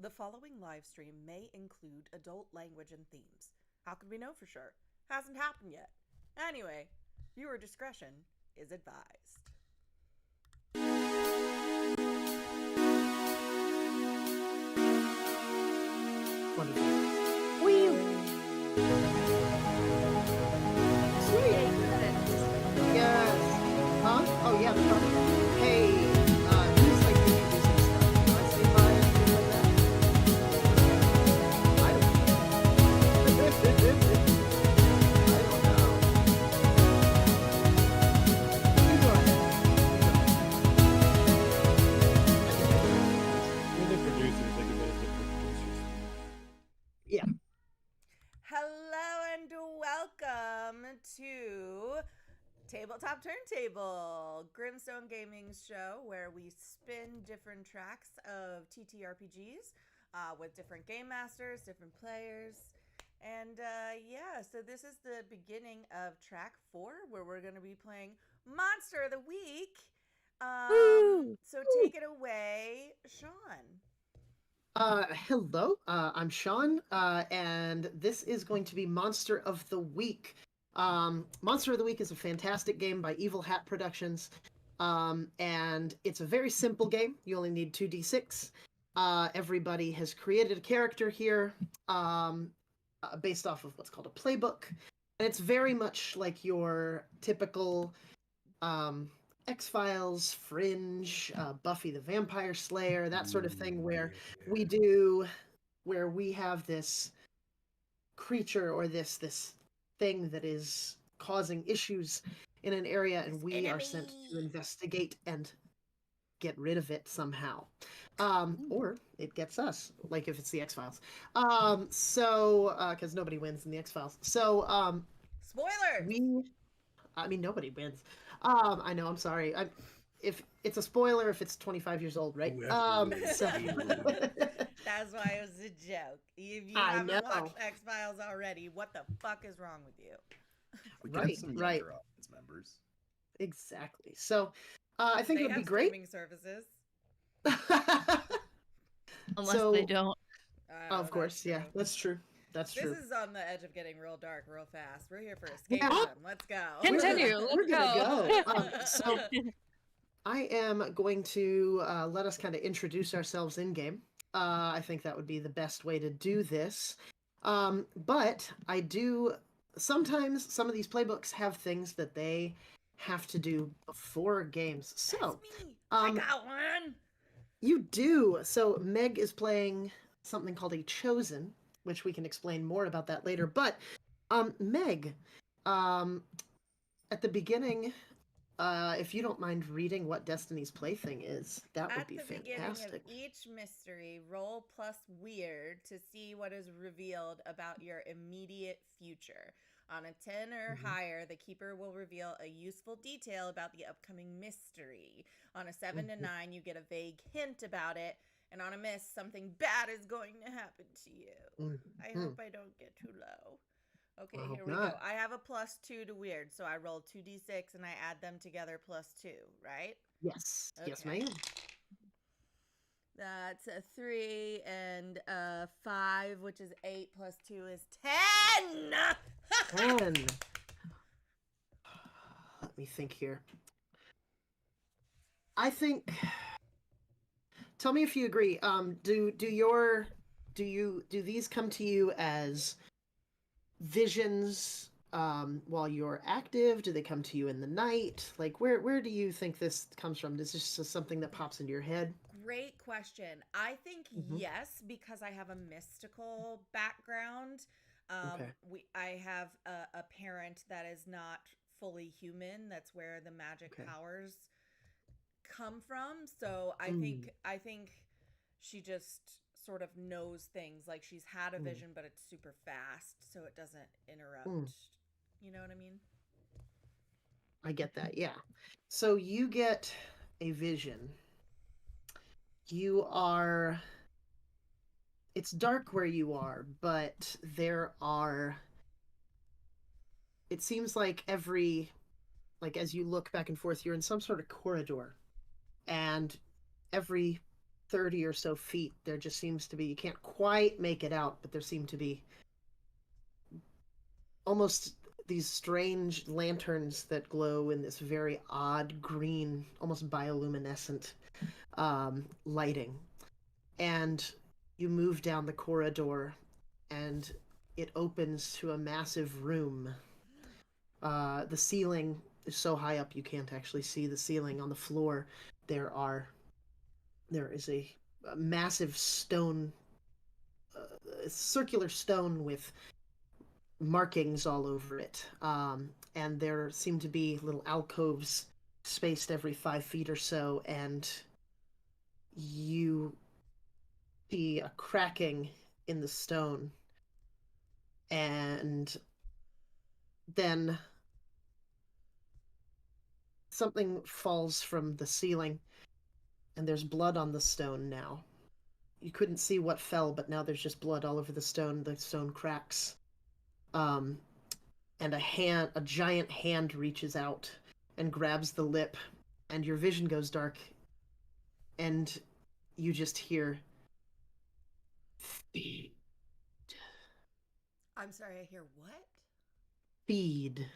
The following live stream may include adult language and themes. How could we know for sure? Hasn't happened yet. Anyway, viewer discretion is advised. Wonderful. Whee! Sweet. Yes. Huh? Oh yeah, the problem. Hey, who's like introducing stuff? Do I say bye and things like that? I don't know. You go ahead. We're the producers, like a bit of different producers. Yeah. Hello and welcome to Tabletop Turntable, Grimstone Gaming's show where we spin different tracks of TTRPGs with different game masters, different players. And so this is the beginning of track 4 where we're going to be playing Monster of the Week. So take it away, Sean. Hello, I'm Sean, and this is going to be Monster of the Week. Monster of the Week is a fantastic game by Evil Hat Productions, and it's a very simple game. You only need 2d6. Everybody has created a character here, based off of what's called a playbook, and it's very much like your typical, X-Files, Fringe, Buffy the Vampire Slayer, that sort of thing, where we have this creature or this thing that is causing issues in an area, and we are sent to investigate and get rid of it somehow. Or it gets us, like if it's the X-Files. Because nobody wins in the X-Files. So, Spoilers! nobody wins. I know, I'm sorry. If it's a spoiler if it's 25 years old, right? So... That's why it was a joke. If you I haven't know. watched X-Files already, what the fuck is wrong with you? We Right, get some right. younger audience members. Exactly. So, I think They it would be have great. streaming services. Unless So- they don't. Oh, Of course, that's yeah, true. that's true. That's This true. is on the edge of getting real dark real fast. We're here for Yeah. escapism. Let's go. Continue. We're gonna Let's go. So, I am going to let us kind of introduce ourselves in game. I think that would be the best way to do this. But I do sometimes some of these playbooks have things that they have to do before games. So That's me. I got one. you do. So Meg is playing something called a Chosen, which we can explain more about that later. But Meg, at the beginning, if you don't mind reading what Destiny's Plaything is, that would At be the beginning fantastic. of each mystery, roll plus weird to see what is revealed about your immediate future. On a 10 or Mhm. higher, the keeper will reveal a useful detail about the upcoming mystery. On a 7 to Mhm. 9, you get a vague hint about it. And on a miss, something bad is going to happen to you. I Mhm. hope I don't get too low. Okay, I here hope we not. go. I have a +2 to weird, so I roll 2d6 and I add them together +2, right? Yes. Yes, Okay. ma'am. That's a 3 and a 5, which is 8 plus 2 is 10. 10. Let me think here. I think. Tell me if you agree. Do these come to you as visions while you're active? Do they come to you in the night? Like where do you think this comes from? Is this just something that pops into your head? Great question. I think Mhm. yes, because I have a mystical background. Okay. I have a parent that is not fully human. That's where the magic Okay. powers come from. So I think she just sort of knows things. Like she's had a vision, but it's super fast, so it doesn't interrupt. You know what I mean? I get that. Yeah. So you get a vision. You are. It's dark where you are, but there are. It seems like as you look back and forth, you're in some sort of corridor, and every 30 or so feet, there just seems to be, you can't quite make it out, but there seem to be almost these strange lanterns that glow in this very odd green, almost bioluminescent lighting. And you move down the corridor, and it opens to a massive room. The ceiling is so high up you can't actually see the ceiling. On the floor, there are there is a massive stone, circular stone with markings all over it. And there seem to be little alcoves spaced every 5 feet or so, and you see a cracking in the stone. And then something falls from the ceiling, and there's blood on the stone now. You couldn't see what fell, but now there's just blood all over the stone. The stone cracks. Um, and a giant hand reaches out and grabs the lip, and your vision goes dark, and you just hear, feed, I'm sorry, I hear what? feed,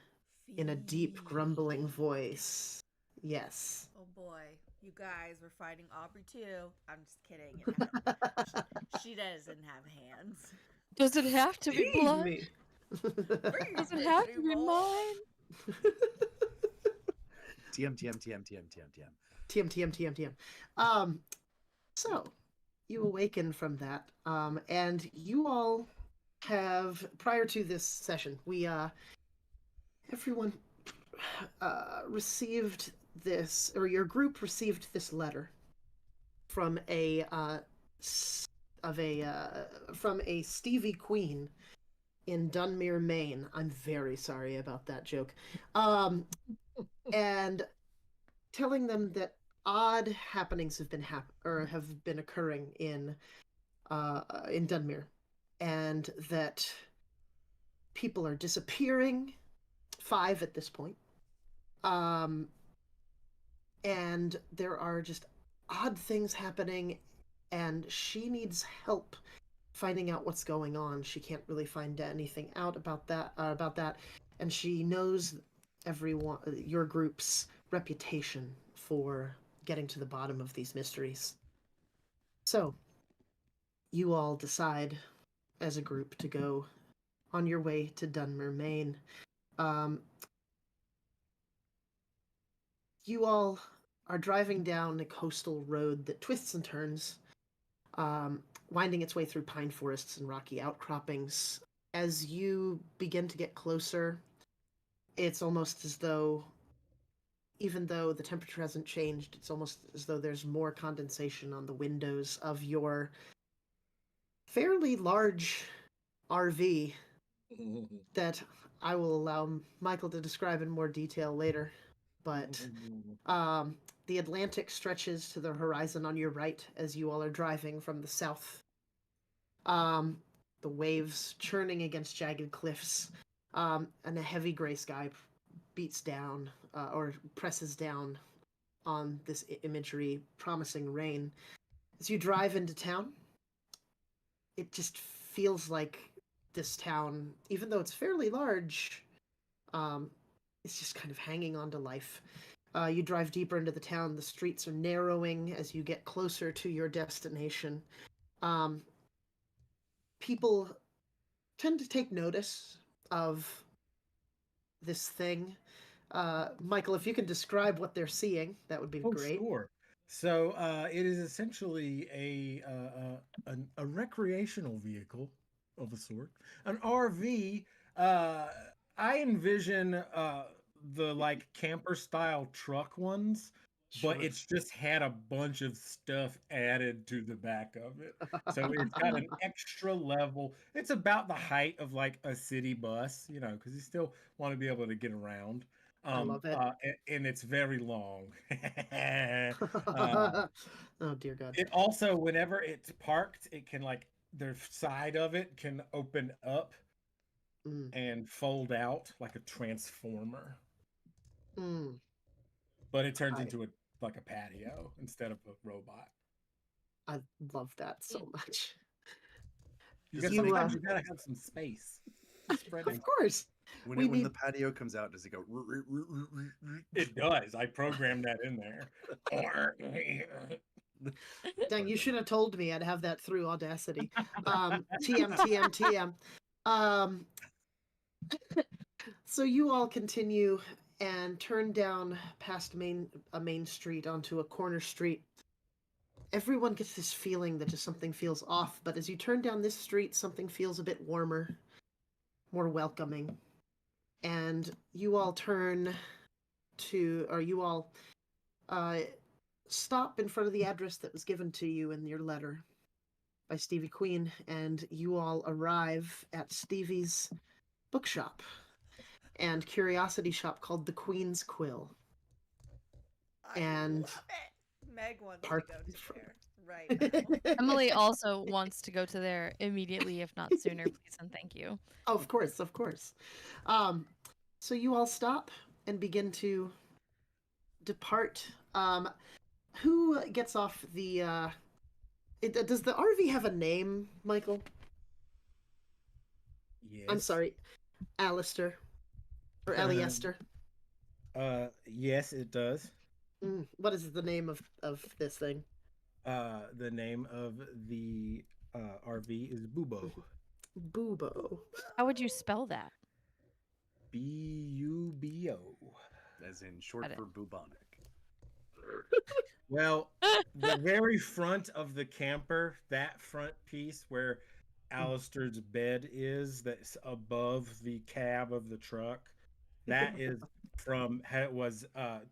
in a deep, Feed. grumbling voice. Yes. Oh boy, you guys, we're fighting Aubrey too. I'm just kidding. She doesn't have hands. Does it have to be Feed blood? me. Does it have to be mine? TM, TM, TM, TM, TM, TM. TM, TM, TM, TM. So you awaken from that, and you all have, prior to this session, everyone received this, or your group received this letter from from a Stevie Queen in Dunmere, Maine. I'm very sorry about that joke. And telling them that odd happenings have been occurring in Dunmere, and that people are disappearing, 5 at this point. And there are just odd things happening, and she needs help finding out what's going on. She can't really find anything out about that, and she knows your group's reputation for getting to the bottom of these mysteries. So, you all decide as a group to go on your way to Dunmere, Maine. You all are driving down a coastal road that twists and turns, winding its way through pine forests and rocky outcroppings. As you begin to get closer, it's almost as though, even though the temperature hasn't changed, it's almost as though there's more condensation on the windows of your fairly large RV that I will allow Michael to describe in more detail later. But the Atlantic stretches to the horizon on your right as you all are driving from the south. The waves churning against jagged cliffs, and a heavy gray sky beats down, or presses down on this imagery, promising rain. As you drive into town, it just feels like this town, even though it's fairly large, it's just kind of hanging on to life. You drive deeper into the town. The streets are narrowing as you get closer to your destination. People tend to take notice of this thing. Michael, if you can describe what they're seeing, that would be great. Sure. So it is essentially a recreational vehicle of a sort, an RV. I envision the like camper style truck ones, Sure. but it's just had a bunch of stuff added to the back of it. So it's got an extra level. It's about the height of like a city bus, because you still want to be able to get around. I love it. And it's very long. Oh dear God. It also, whenever it's parked, it can like the side of it can open up and fold out like a transformer. But it turns into like a patio instead of a robot. I love that so much. Because You, sometimes you gotta have some space to spread of it. course. When We when need- the patio comes out, does it go? It does. I programmed that in there. Dang, you should have told me. I'd have that through Audacity. TM. So you all continue and turn down past a main street onto a corner street. Everyone gets this feeling that just something feels off, but as you turn down this street, something feels a bit warmer, more welcoming. And you all stop in front of the address that was given to you in your letter by Stevie Queen, and you all arrive at Stevie's bookshop and curiosity shop called the Queen's Quill. And love it. Meg wants Part- to go to there right now. Emily also wants to go to there immediately, if not sooner, please and thank you. Oh, of course. So you all stop and begin to depart. Who gets off the? Does the RV have a name, Michael? Yes. I'm sorry, Alistair or Aliester. Yes, it does. What is the name of this thing? The name of the RV is Bubo. Bubo. How would you spell that? Bubo. As in short Got it. for bubonic. Well, the very front of the camper, that front piece where Alistair's bed is, that's above the cab of the truck, that is was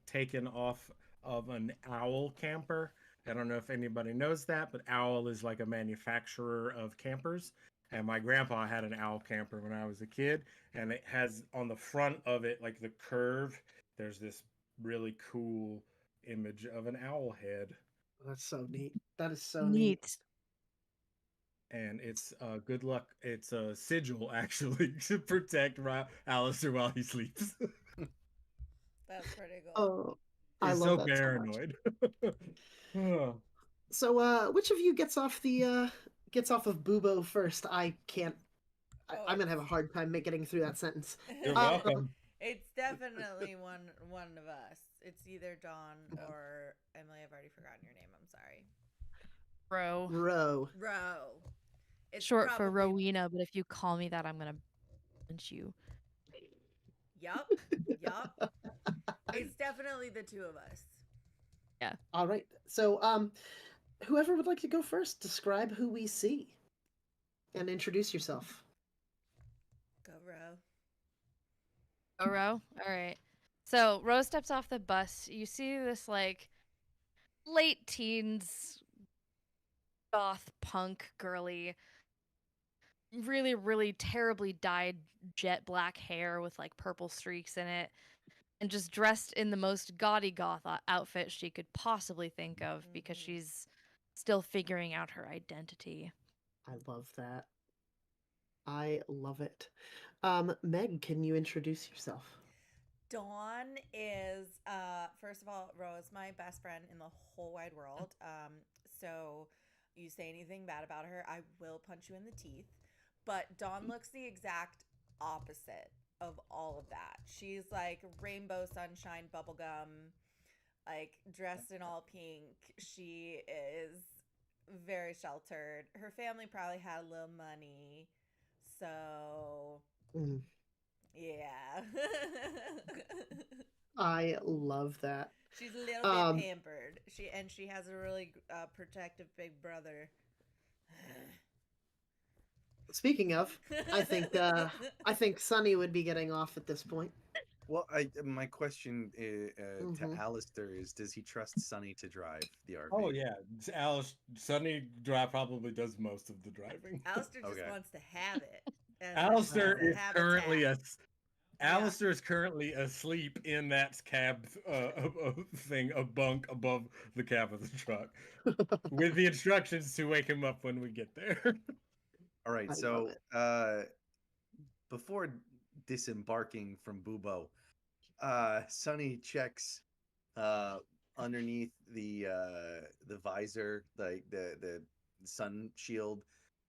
taken off of an Owl camper. I don't know if anybody knows that, but Owl is like a manufacturer of campers. And my grandpa had an Owl camper when I was a kid, and it has on the front of it, like the curve, there's this really cool image of an owl head. That's so neat. That is so neat. And it's good luck. It's a sigil actually to protect Alistair while he sleeps. That's pretty cool. Oh, I He's love so that paranoid. so much. So, which of you gets off of Bubo first? I can't. I'm gonna have a hard time getting through that sentence. You're welcome. It's definitely one of us. It's either Dawn or Emily. I've already forgotten your name. I'm sorry. Ro. Ro. It's Short for probably- Rowena, but if you call me that, I'm gonna punch you. Yup. It's definitely the two of us. Yeah. All right. So, whoever would like to go first, describe who we see, and introduce yourself. Go, Ro. Oh, Ro? All right. So Ro steps off the bus. You see this like late teens goth punk girly, really, really terribly dyed jet black hair with like purple streaks in it, and just dressed in the most gaudy goth outfit she could possibly think of because she's still figuring out her identity. I love that. I love it. Meg, can you introduce yourself? Dawn is, first of all, Ro is my best friend in the whole wide world. So you say anything bad about her, I will punch you in the teeth. But Dawn looks the exact opposite of all of that. She's like rainbow sunshine bubblegum, like dressed in all pink. She is very sheltered. Her family probably had a little money. So yeah. I love that. She's a little bit pampered. She has a really protective big brother. Speaking of, I think Sunny would be getting off at this point. Well, my question to Alistair is: does he trust Sunny to drive the RV? Oh yeah, Sunny probably does most of the driving. Alistair just Okay. wants to have it. Alistair is Habitat. currently Alistair is currently asleep in that cab thing, a bunk above the cab of the truck, with the instructions to wake him up when we get there. All right, I so love before disembarking from Bubo, Sunny checks underneath the visor, like the sun shield,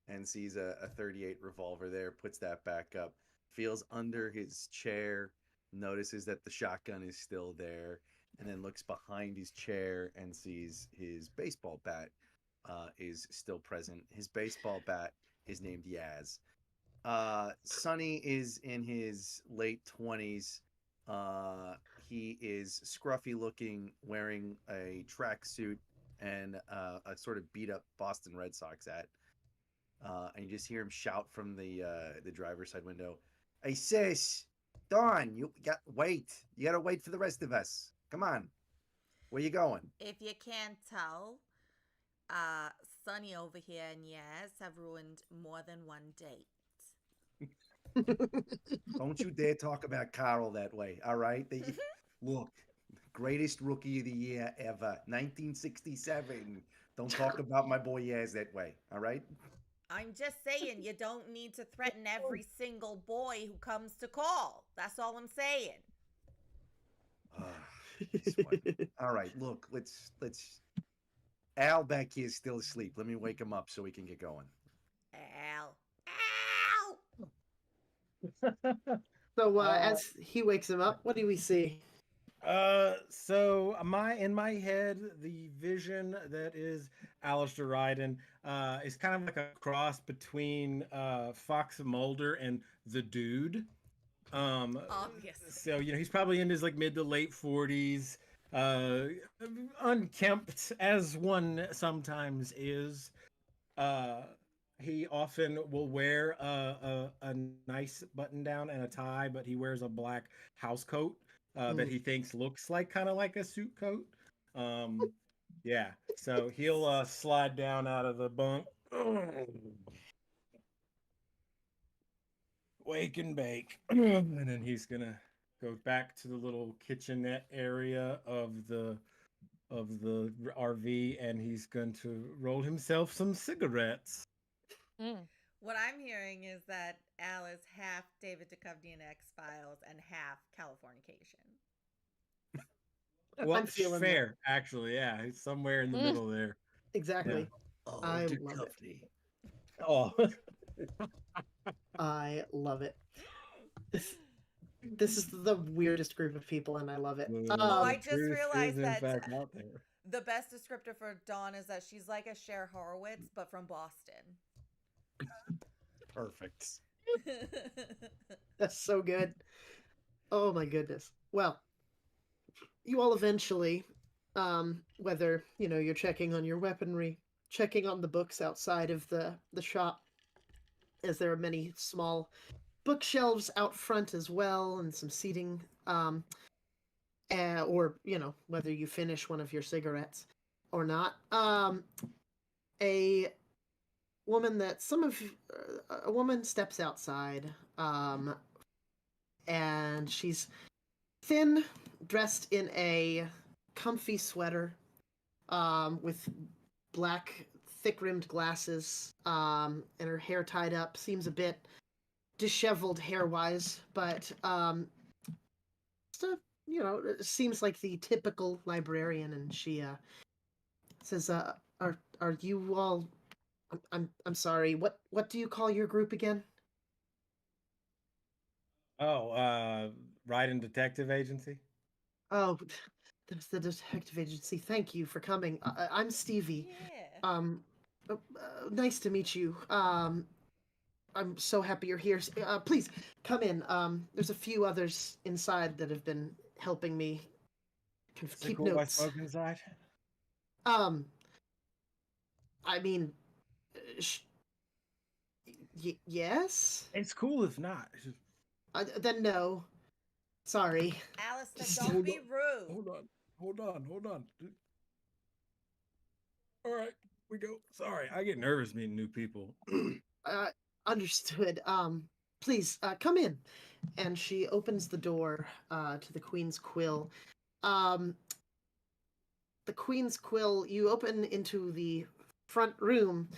and sees a 38 revolver there. Puts that back up. Feels under his chair. Notices that the shotgun is still there, and then looks behind his chair and sees his baseball bat is still present. His baseball bat is named Yaz. Sonny is in his late 20s. He is scruffy looking, wearing a tracksuit and a sort of beat up Boston Red Sox hat. And you just hear him shout from the driver's side window, "Hey sis, Dawn, you gotta wait for the rest of us. Come on, where you going?" If you can't tell, Sunny over here and Yaz have ruined more than one date. Don't you dare talk about Carl that way, all right? Look, greatest rookie of the year ever, 1967. Don't talk about my boy Yaz that way, all right? I'm just saying, you don't need to threaten every single boy who comes to call. That's all I'm saying. This one. All right, look, let's. Al back here is still asleep. Let me wake him up so we can get going. Al. So as he wakes him up, what do we see? So in my head, the vision that is Alistair Riden is kind of like a cross between Fox Mulder and the Dude. Obvious. So he's probably in his like mid to late 40s, unkempt as one sometimes is. He often will wear a nice button down and a tie, but he wears a black house coat that he thinks looks like kind of like a suit coat. Yeah, so he'll slide down out of the bunk, wake and bake, and then he's gonna go back to the little kitchenette area of the RV, and he's going to roll himself some cigarettes. What I'm hearing is that Al is half David Duchovny in X-Files and half Californication. Well, I'm feeling fair, actually. Yeah, he's somewhere in the middle there. Exactly. Oh, I love Duchovny. Oh, I love it. This is the weirdest group of people, and I love it. I just truth realized is, in that fact, out there. the best descriptor for Dawn is that she's like a Cher Horowitz, but from Boston. Perfect. That's so good. Oh my goodness. Well, you all eventually, whether you're checking on your weaponry, checking on the books outside of the shop, as there are many small bookshelves out front as well, and some seating, or whether you finish one of your cigarettes or not. A woman steps outside, and she's thin, dressed in a comfy sweater, with black, thick-rimmed glasses, and her hair tied up. Seems a bit disheveled hair-wise, but it seems like the typical librarian. And she says, "Are you all? I'm sorry. What do you call your group again?" Oh, Riden Detective Agency. Oh, that's the detective agency. Thank you for coming. I'm Stevie. Yeah. Nice to meet you. I'm so happy you're here. Please come in. There's a few others inside that have been helping me keep Cool notes. smoke inside. I mean, yes. It's cool if not. It's just... Then no. Sorry. Alistair, don't be rude. Hold on. All right, we go. Sorry, I get nervous meeting new people. Understood. Please, come in. And she opens the door to the Queen's Quill. The Queen's Quill, you open into the front room.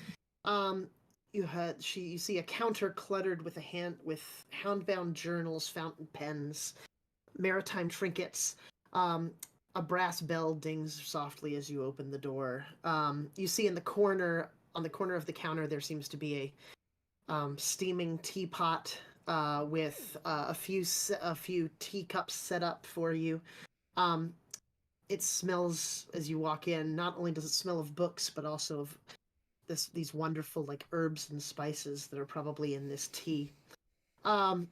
You see a counter cluttered with houndbound journals, fountain pens, maritime trinkets. a brass bell dings softly as you open the door. You see on the corner of the counter, there seems to be a steaming teapot with a few teacups set up for you. It smells as you walk in. Not only does it smell of books, but also of these wonderful like herbs and spices that are probably in this tea. And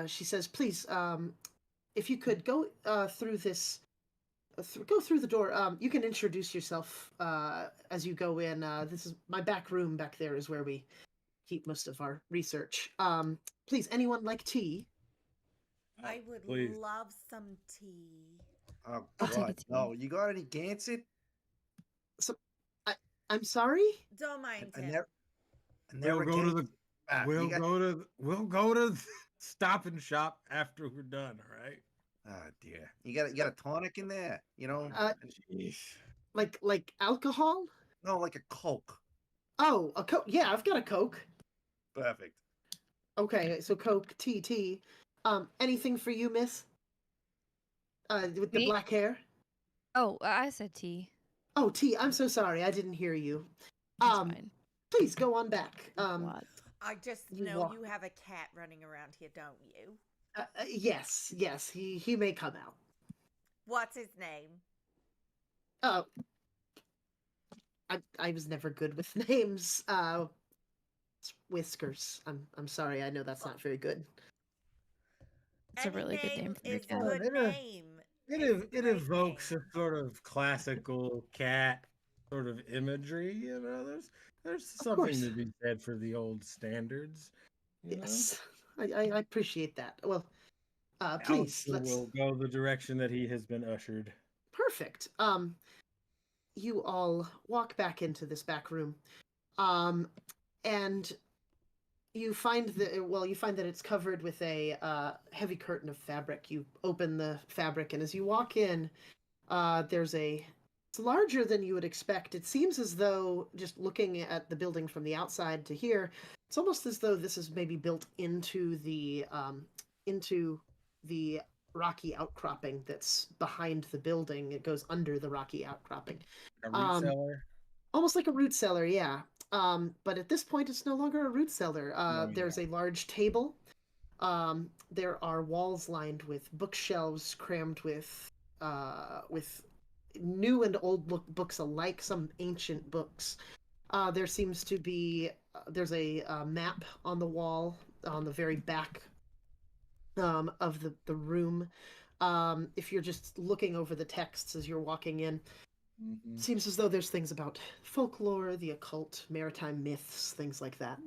she says, "Please, if you could go through this, go through the door. You can introduce yourself as you go in. This is my back room. Back there is where we keep most of our research. Please, anyone like tea?" I would Please. love some tea. Oh I'll take a God, tea. no! You got any Gansett? I'm sorry. Don't mind I him. never, I We'll never go to came. the Ah, we'll you got- go to Stop and Shop after we're done. All right. Ah, dear. You got a tonic in there? You know? Jeez. Like alcohol? No, like a Coke. Oh, a Coke. Yeah, I've got a Coke. Perfect. Okay, so Coke, tea. Anything for you, miss? With the Me? black hair? Oh, I said tea. Oh, tea. I'm so sorry. I didn't hear you. That's fine. Please go on back. What? I just You know walk- you have a cat running around here, don't you? Yes, he may come out. What's his name? Oh, I was never good with names. It's Whiskers. I'm sorry. I know that's not very good. It's a Any really good name for your is a cat. good It, name. It It's a it great evokes name. a sort of classical cat sort of imagery. You know, there's something course. to be said for the old standards. You Yes, I appreciate that. Well, know? please Alistair let's. will go the direction that he has been ushered. Perfect. You all walk back into this back room, and you find that it's covered with a heavy curtain of fabric. You open the fabric, and as you walk in, it's larger than you would expect. It seems as though, just looking at the building from the outside to here, it's almost as though this is maybe built into the rocky outcropping that's behind the building. It goes under the rocky outcropping. A root cellar. Almost like a root cellar, yeah. But at this point, it's no longer a root cellar. There's a large table. There are walls lined with bookshelves crammed with new and old books alike, some ancient books. There seems to be there's a map on the wall on the very back of the room. If you're just looking over the texts as you're walking in, seems as though there's things about folklore, the occult, maritime myths, things like that.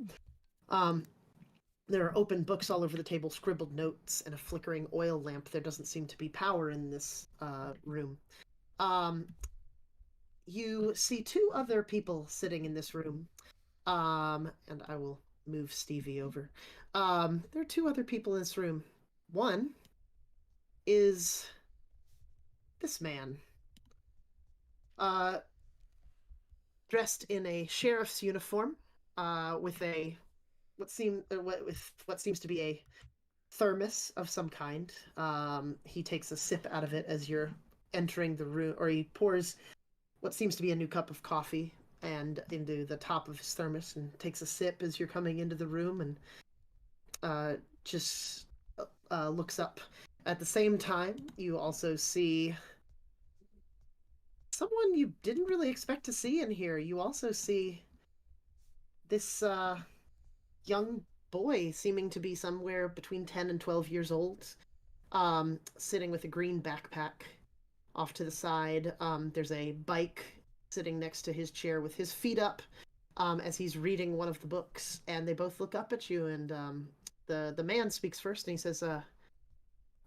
There are open books all over the table, scribbled notes, and a flickering oil lamp. There doesn't seem to be power in this room. You see two other people sitting in this room. And I will move Stevie over. There are two other people in this room. One is this man. Dressed in a sheriff's uniform, with what seems to be a thermos of some kind. He takes a sip out of it as you're entering the room, or he pours what seems to be a new cup of coffee and into the top of his thermos and takes a sip as you're coming into the room, and just looks up. At the same time, you also see someone you didn't really expect to see in here. You also see this young boy, seeming to be somewhere between 10 and 12 years old, sitting with a green backpack off to the side. There's a bike sitting next to his chair with his feet up, as he's reading one of the books, and they both look up at you, and the man speaks first, and he says,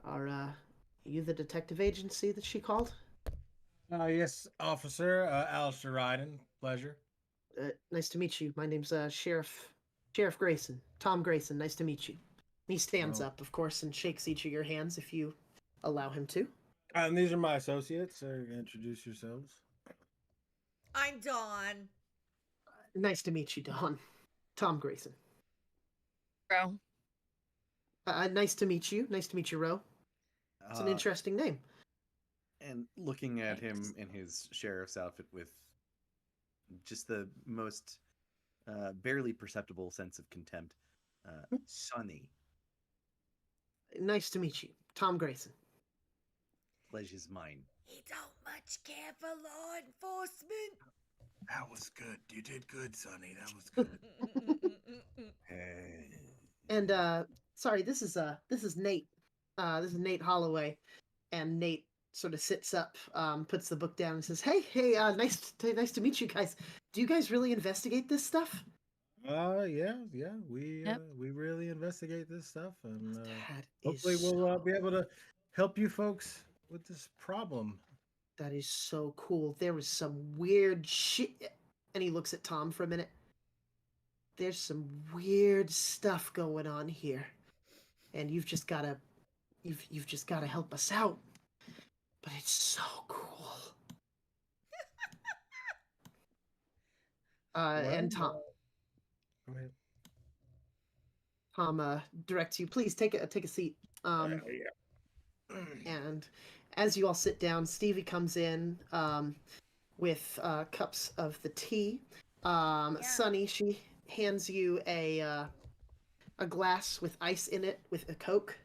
are you the detective agency that she called? Yes, Officer Alistair Riden. Pleasure. Nice to meet you. My name's Sheriff Grayson. Tom Grayson. Nice to meet you. He stands up, of course, and shakes each of your hands if you allow him to. And these are my associates. Introduce yourselves. I'm Dawn. Nice to meet you, Dawn. Tom Grayson. Bro. Nice to meet you. Nice to meet you, Ro. It's an interesting name. and looking at him Thanks. in his sheriff's outfit with just the most barely perceptible sense of contempt. Sonny, Nice to meet you. Tom Grayson. pleasure's mine. He don't much care for law enforcement. That was good. You did good, Sonny. That was good. Hey. And sorry, this is Nate. This is Nate Holloway. And Nate sort of sits up, puts the book down and says, "Hey, nice to meet you guys. Do you guys really investigate this stuff?" Yeah. Yep. We really investigate this stuff, and That hopefully is we'll so, be able to help you folks with this problem. that is so cool. There was some weird shit. And he looks at Tom for a minute. There's some weird stuff going on here, and you've just gotta help us out. But it's so cool. And Well, Tom, go ahead. directs you. Please take a seat. Yeah. And as you all sit down, Stevie comes in with cups of the tea. Sunny, she hands you a glass with ice in it with a Coke.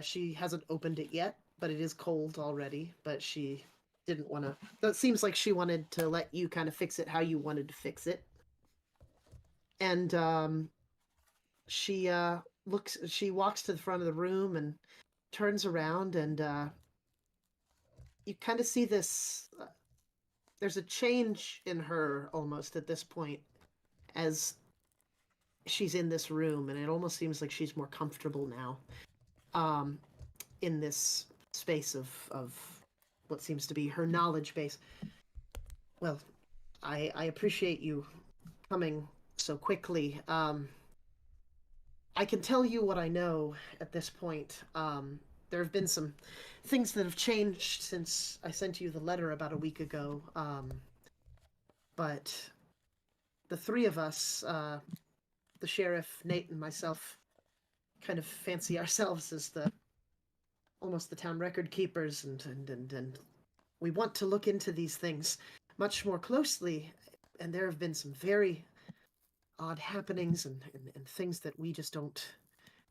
She hasn't opened it yet, but it is cold already. But she didn't want to. It seems like she wanted to let you kind of fix it how you wanted to fix it. And she she walks to the front of the room and turns around, and you kind of see this. There's a change in her almost at this point as she's in this room, and it almost seems like she's more comfortable now in this space of what seems to be her knowledge base. Well, I appreciate you coming so quickly. I can tell you what I know at this point. There have been some things that have changed since I sent you the letter about a week ago. But the three of us, the sheriff, Nate, and myself, kind of fancy ourselves as almost the town record keepers, and we want to look into these things much more closely. And there have been some very odd happenings and things that we just don't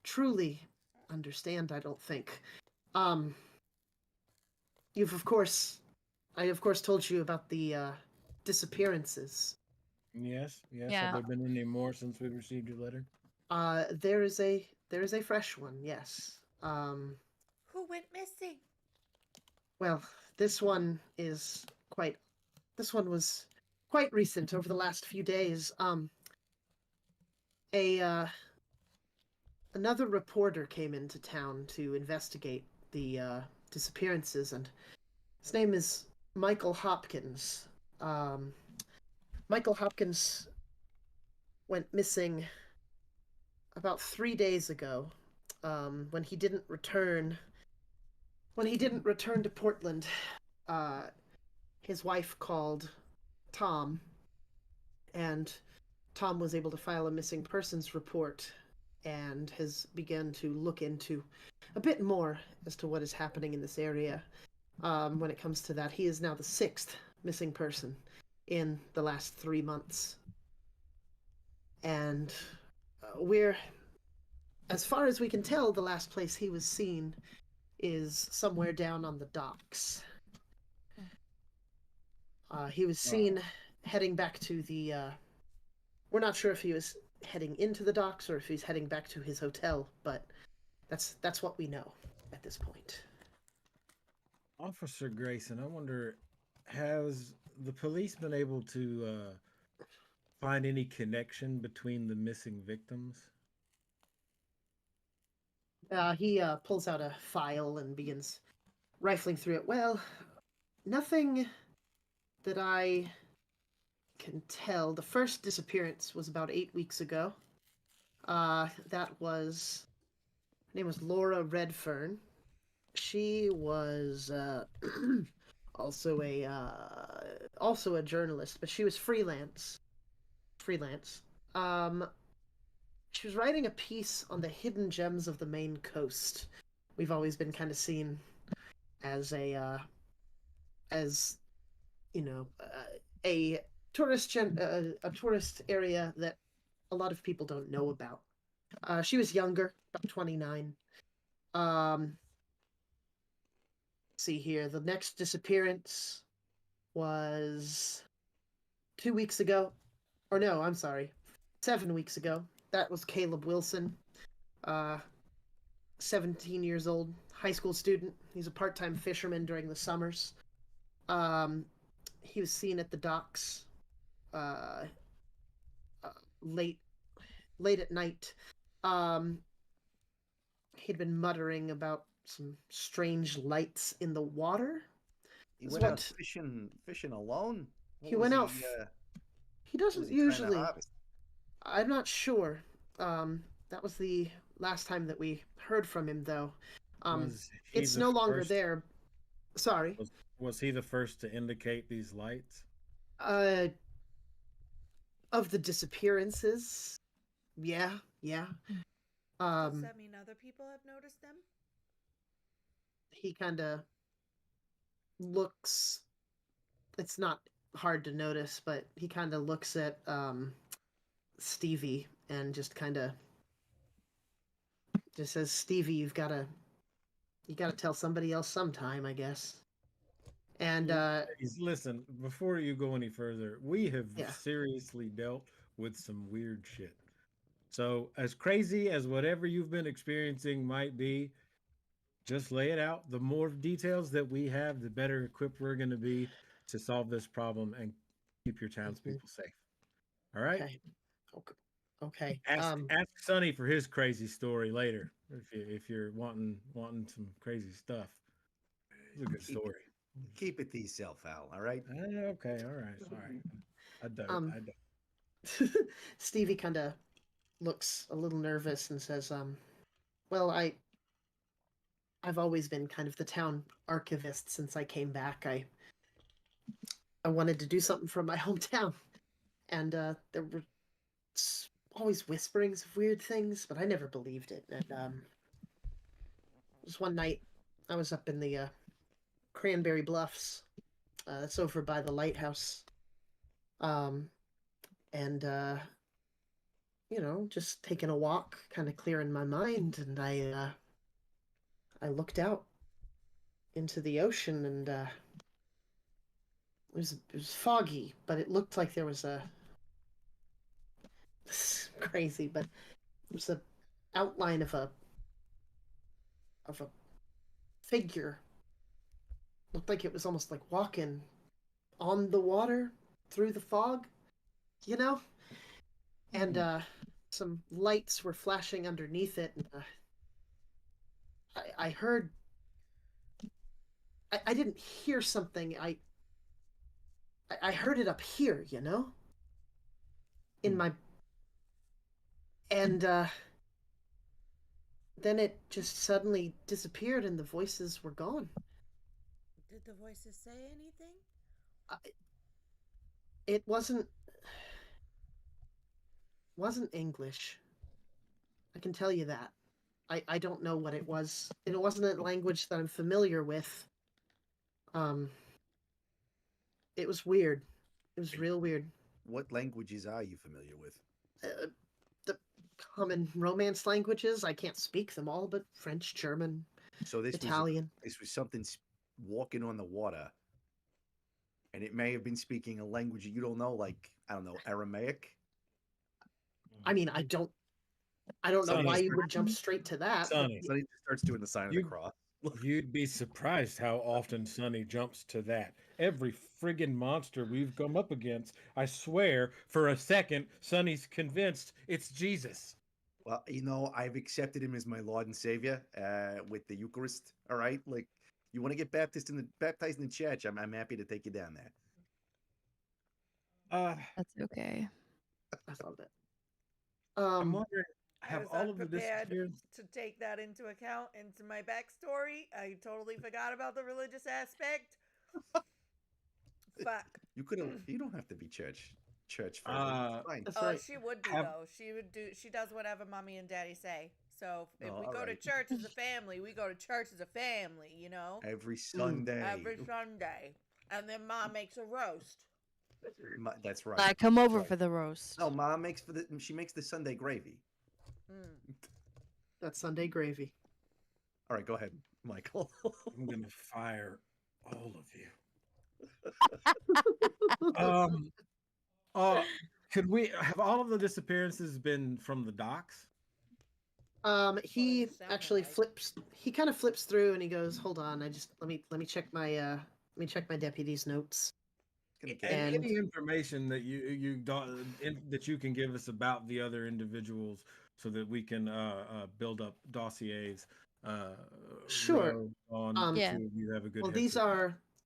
truly understand, I don't think. You've I of course told you about the disappearances. Yes. Yeah. Have there been any more since we received your letter? There is a fresh one, yes. Who went missing? Well, this one was quite recent, over the last few days. Another reporter came into town to investigate the disappearances, and his name is Michael Hopkins. Michael Hopkins went missing about 3 days ago, when he didn't return. When he didn't return to Portland, his wife called Tom, and Tom was able to file a missing persons report and has begun to look into a bit more as to what is happening in this area. When it comes to that, he is now the 6th missing person in the last 3 months. And we're, as far as we can tell, the last place he was seen is somewhere down on the docks. He was seen heading back to the. We're not sure if he was heading into the docks or if he's heading back to his hotel, but that's what we know at this point. Officer Grayson, I wonder, has the police been able to find any connection between the missing victims? He pulls out a file and begins rifling through it. Well, nothing that I can tell. The first disappearance was about 8 weeks ago. That was, her name was Laura Redfern. She was also a journalist, but she was freelance. She was writing a piece on the hidden gems of the Maine coast. We've always been kind of seen as as you know, a a tourist area that a lot of people don't know about. She was younger, about 29. Um, see here, the next disappearance was 2 weeks ago. Or no, I'm sorry, 7 weeks ago. That was Caleb Wilson, uh, 17 years old, high school student. He's a part-time fisherman during the summers. Um, he was seen at the docks uh, uh, late late at night. Um, he'd been muttering about some strange lights in the water. He Is went out what fishing alone. What he was went he? out. He What was doesn't he trying to usually. harvest? I'm not sure. That was the last time that we heard from him, though. Was he It's the no longer first? there. Sorry. Was he the first to indicate these lights? Uh, of the disappearances. Yeah, yeah. Does Um, that mean other people have noticed them? he kind of looks. It's not hard to notice, but he kind of looks at Stevie and just kind of just says, "Stevie, you gotta tell somebody else sometime, I guess." And Listen, before you go any further, we have yeah, seriously dealt with some weird shit. So, as crazy as whatever you've been experiencing might be, just lay it out. The more details that we have, the better equipped we're going to be to solve this problem and keep your townspeople safe. All right? okay, okay, okay. Ask Sonny for his crazy story later if you're wanting some crazy stuff. It's a good story. Keep it to yourself, Al. All right. Okay, all right, sorry. I don't. Um, I don't. Stevie kind of looks a little nervous and says, well, I've always been kind of the town archivist since I came back. I wanted to do something for my hometown, and there were always whisperings of weird things, but I never believed it. And just one night, I was up in the Cranberry Bluffs. That's over by the lighthouse. And just taking a walk, kind of clearing my mind, and I looked out into the ocean, and it was foggy, but it looked like there was a crazy, but it was a outline of a figure. Looked like it was almost like walking on the water through the fog, you know? And some lights were flashing underneath it, and I heard. I didn't hear something. I heard it up here, you know? In my. And then it just suddenly disappeared and the voices were gone. Did the voices say anything? It wasn't English. I can tell you that. I don't know what it was. It wasn't a language that I'm familiar with. It was weird. It was real weird. What languages are you familiar with? The common Romance languages. I can't speak them all, but French, German, So Italian. This was something walking on the water, and it may have been speaking a language you don't know, like I don't know, Aramaic. I mean, I don't know why you would jump straight to that. Sonny. Sonny just starts doing the sign of the cross. You'd be surprised how often Sonny jumps to that. Every friggin' monster we've come up against, I swear, for a second, Sonny's convinced it's Jesus. Well, I've accepted him as my Lord and Savior with the Eucharist. All right, like you want to get baptized in the church, I'm happy to take you down there. That's okay. I thought that. I'm wondering, I was all of the unprepared disappearance? to take that into account into my backstory. I totally forgot about the religious aspect. Fuck. You don't have to be church fine. That's Oh, right. she would be though. She does whatever mommy and daddy say. So if Oh, we all go to right. church as a family, we go to church as a family, you know? Every Sunday. Every Sunday. And then Mom makes a roast. That's right. I come over right. for the roast. No, Mom makes she makes the Sunday gravy. Mm. That's Sunday gravy. All right, go ahead, Michael. I'm gonna fire all of you. Could we have all of the disappearances been from the docks? He sounded actually like. flips. He kind of flips through and he goes, "Hold on, let me check my deputy's notes." And- Any information that you don't that you can give us about the other individuals, so that we can build up dossiers. Sure. Ro, on Yeah. two of you have a good. Well, head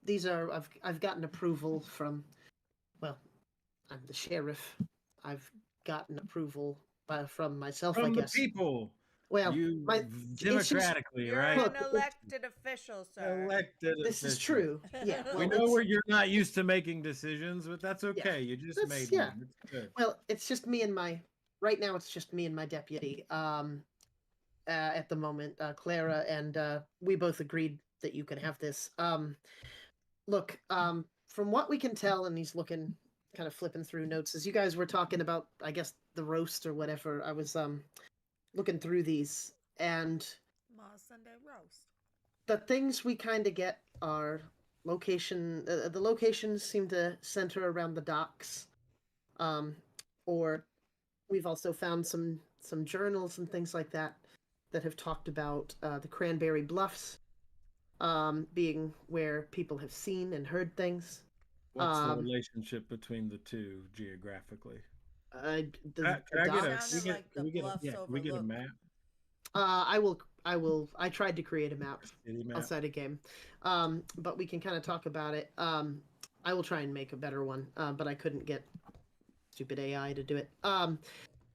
these are I've gotten approval from. Well, I'm the sheriff. I've gotten approval from myself, I from the guess. people. Well, You it's just- democratically, You're right? Look, an elected official, sir. Elected This is official. true. Yeah. We We Well, know it's- where you're not used to making decisions, but that's okay. You just That's- made yeah. one. It's good. Well, it's just me and my. Right now, it's just me and my deputy. At the moment, Clara and we both agreed that you can have this. Look, from what we can tell, and he's looking, kind of flipping through notes as you guys were talking about, I guess the roast or whatever. I was looking through these, and Ma Sunday roast. the things we kind of get are location. The locations seem to center around the docks, or we've also found some journals and things like that have talked about the Cranberry Bluffs being where people have seen and heard things. What's the relationship between the two geographically? The Can I get a? Sounded like the bluffs Can we get a overlook. map? I will. I tried to create a map City map. outside a game, but we can kind of talk about it. I will try and make a better one, but I couldn't get stupid AI to do it.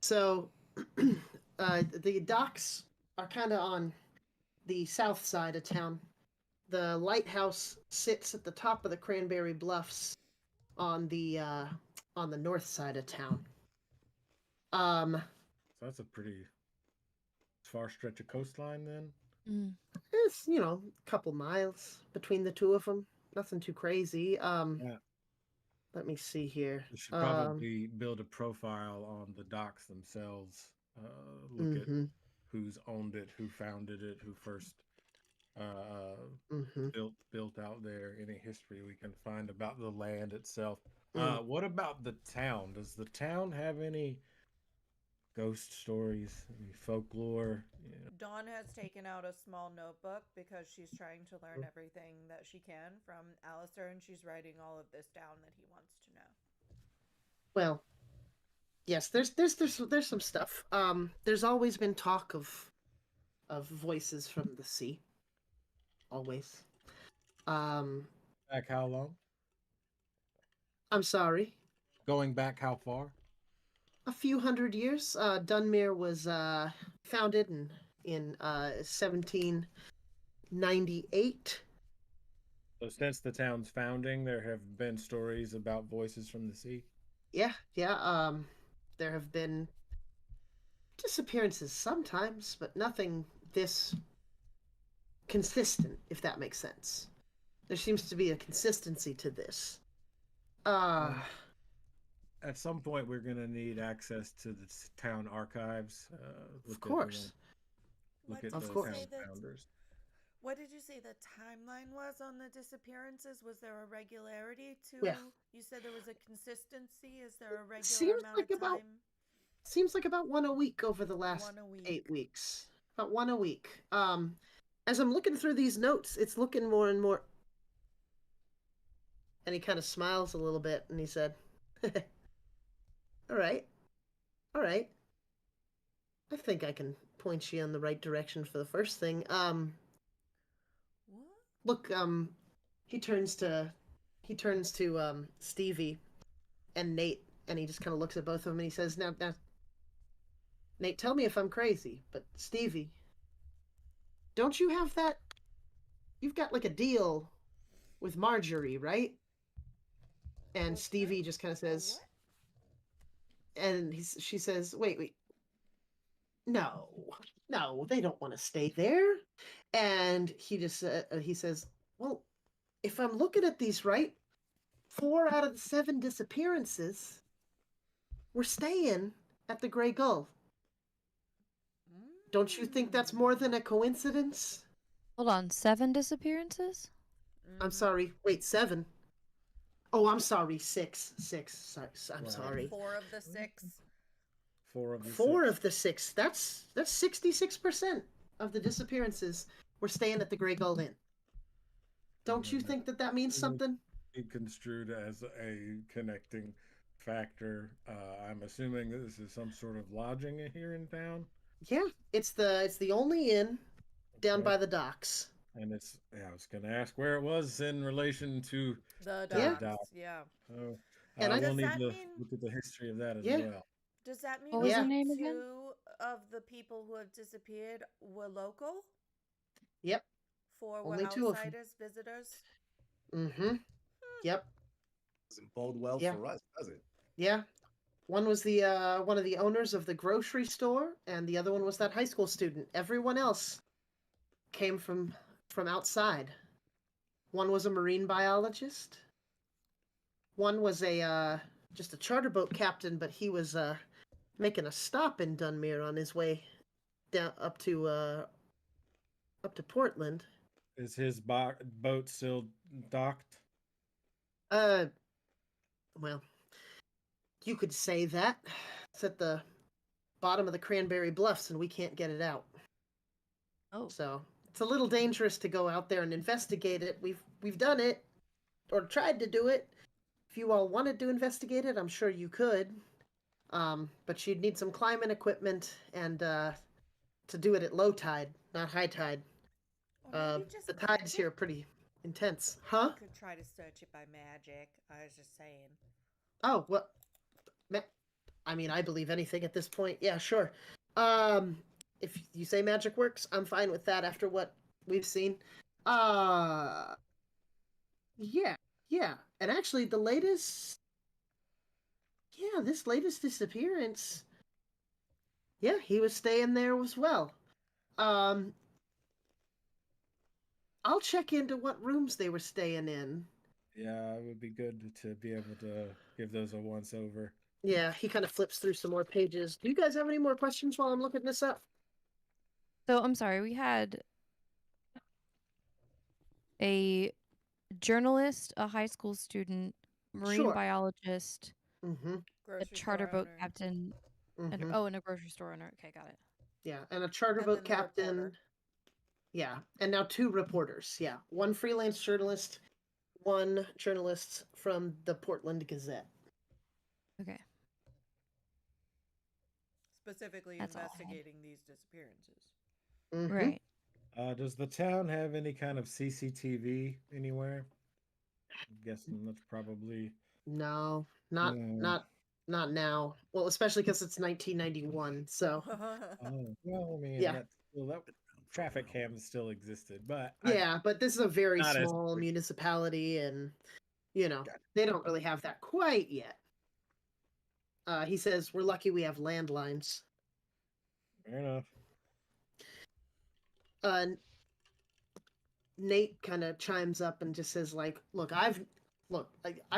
So the docks are kind of on the south side of town. The lighthouse sits at the top of the Cranberry Bluffs on the north side of town. So that's a pretty far stretch of coastline then. Mm. It's, a couple miles between the two of them. Nothing too crazy. Yeah. Let me see here. We should probably build a profile on the docks themselves. Look at who's owned it, who founded it, who first built out there. Any history we can find about the land itself. What about the town? Does the town have any ghost stories, any folklore? Yeah. Dawn has taken out a small notebook because she's trying to learn everything that she can from Alistair, and she's writing all of this down that he wants to know. Well, yes, there's some stuff. There's always been talk of voices from the sea. Always. Back how long? I'm sorry. Going back how far? A few hundred years. Dunmere was founded in 1798. So since the town's founding, there have been stories about voices from the sea. Yeah. There have been disappearances sometimes, but nothing this consistent, if that makes sense. There seems to be a consistency to this. At some point, we're going to need access to the town archives. Of course. Look at What the did you town say that- founders. What did you say the timeline was on the disappearances? Was there a regularity to? Yeah. You said there was a consistency. Is there a regular Seems amount like of about- time? Seems like about one a week over the last One a week. 8 weeks. About one a week. As I'm looking through these notes, it's looking more and more. And he kind of smiles a little bit, and he said, all right. I think I can point you in the right direction for the first thing. What? Look, he turns to Stevie and Nate, and he just kind of looks at both of them, and he says, now, Nate, tell me if I'm crazy, but Stevie, don't you have that? You've got like a deal with Marjorie, right? And Stevie just kind of says, and she says, wait, no, no, they don't want to stay there. And he says, well, if I'm looking at these right, 4 out of the 7 disappearances were staying at the Grey Gull. Don't you think that's more than a coincidence? Hold on, 7 disappearances? I'm sorry. Wait, 7. Oh, I'm sorry. 6. 6. Sorry. I'm Wow. sorry. 4 of the 6. 4 of the 4 6. of the 6. That's 66% of the disappearances were staying at the Grey Gull Inn. Don't you think that means something? Be construed as a connecting factor. I'm assuming that this is some sort of lodging here in town. Yeah, it's the only inn down Okay. by the docks. And I was going to ask where it was in relation to The Yeah. docks, yeah. Oh, And I I- will Does need that to mean- look at the history of that as Yeah. well. Does that mean What was the that name again? 2 of the people who have disappeared were local? Yep. 4 were Only 2 of 'em. outsiders, visitors? Mm-hmm. Yep. Doesn't bode well Yeah. for us, does it? Yeah. One was the one of the owners of the grocery store, and the other one was that high school student. Everyone else came from outside. One was a marine biologist. One was a just a charter boat captain, but he was making a stop in Dunmere on his way down up to Portland. Is his boat still docked? Well, you could say that. It's at the bottom of the Cranberry Bluffs, and we can't get it out. Oh. So it's a little dangerous to go out there and investigate it. We've done it, or tried to do it. If you all wanted to investigate it, I'm sure you could. But you'd need some climbing equipment and to do it at low tide, not high tide. Or maybe just The tides magic? here are pretty intense, huh? You could try to search it by magic. I was just saying. Oh, well, I mean, I believe anything at this point. Yeah, sure. If you say magic works, I'm fine with that after what we've seen. Yeah. And actually, this latest disappearance, yeah, he was staying there as well. I'll check into what rooms they were staying in. Yeah, it would be good to be able to give those a once over. Yeah, he kind of flips through some more pages. Do you guys have any more questions while I'm looking this up? So I'm sorry, we had a journalist, a high school student, marine Sure. biologist, Mm-hmm. a Grocery charter store boat owner. captain, and Mm-hmm. and a grocery store owner. Okay, got it. Yeah, and a charter And boat then the captain. reporter. Yeah, and now 2 reporters. Yeah, one freelance journalist, one journalist from the Portland Gazette. Okay. Specifically That's all I had. investigating these disappearances. Mhm. Right. Does the town have any kind of CCTV anywhere? I'm guessing that's probably No, not No. not now. Well, especially because it's 1991. So Oh, well, I mean, Yeah. that traffic cams still existed, but yeah, but this is a very Not as small quick. municipality, and Gotcha. they don't really have that quite yet. He says we're lucky we have landlines. Fair enough. Nate kind of chimes up and just says, like, look, I've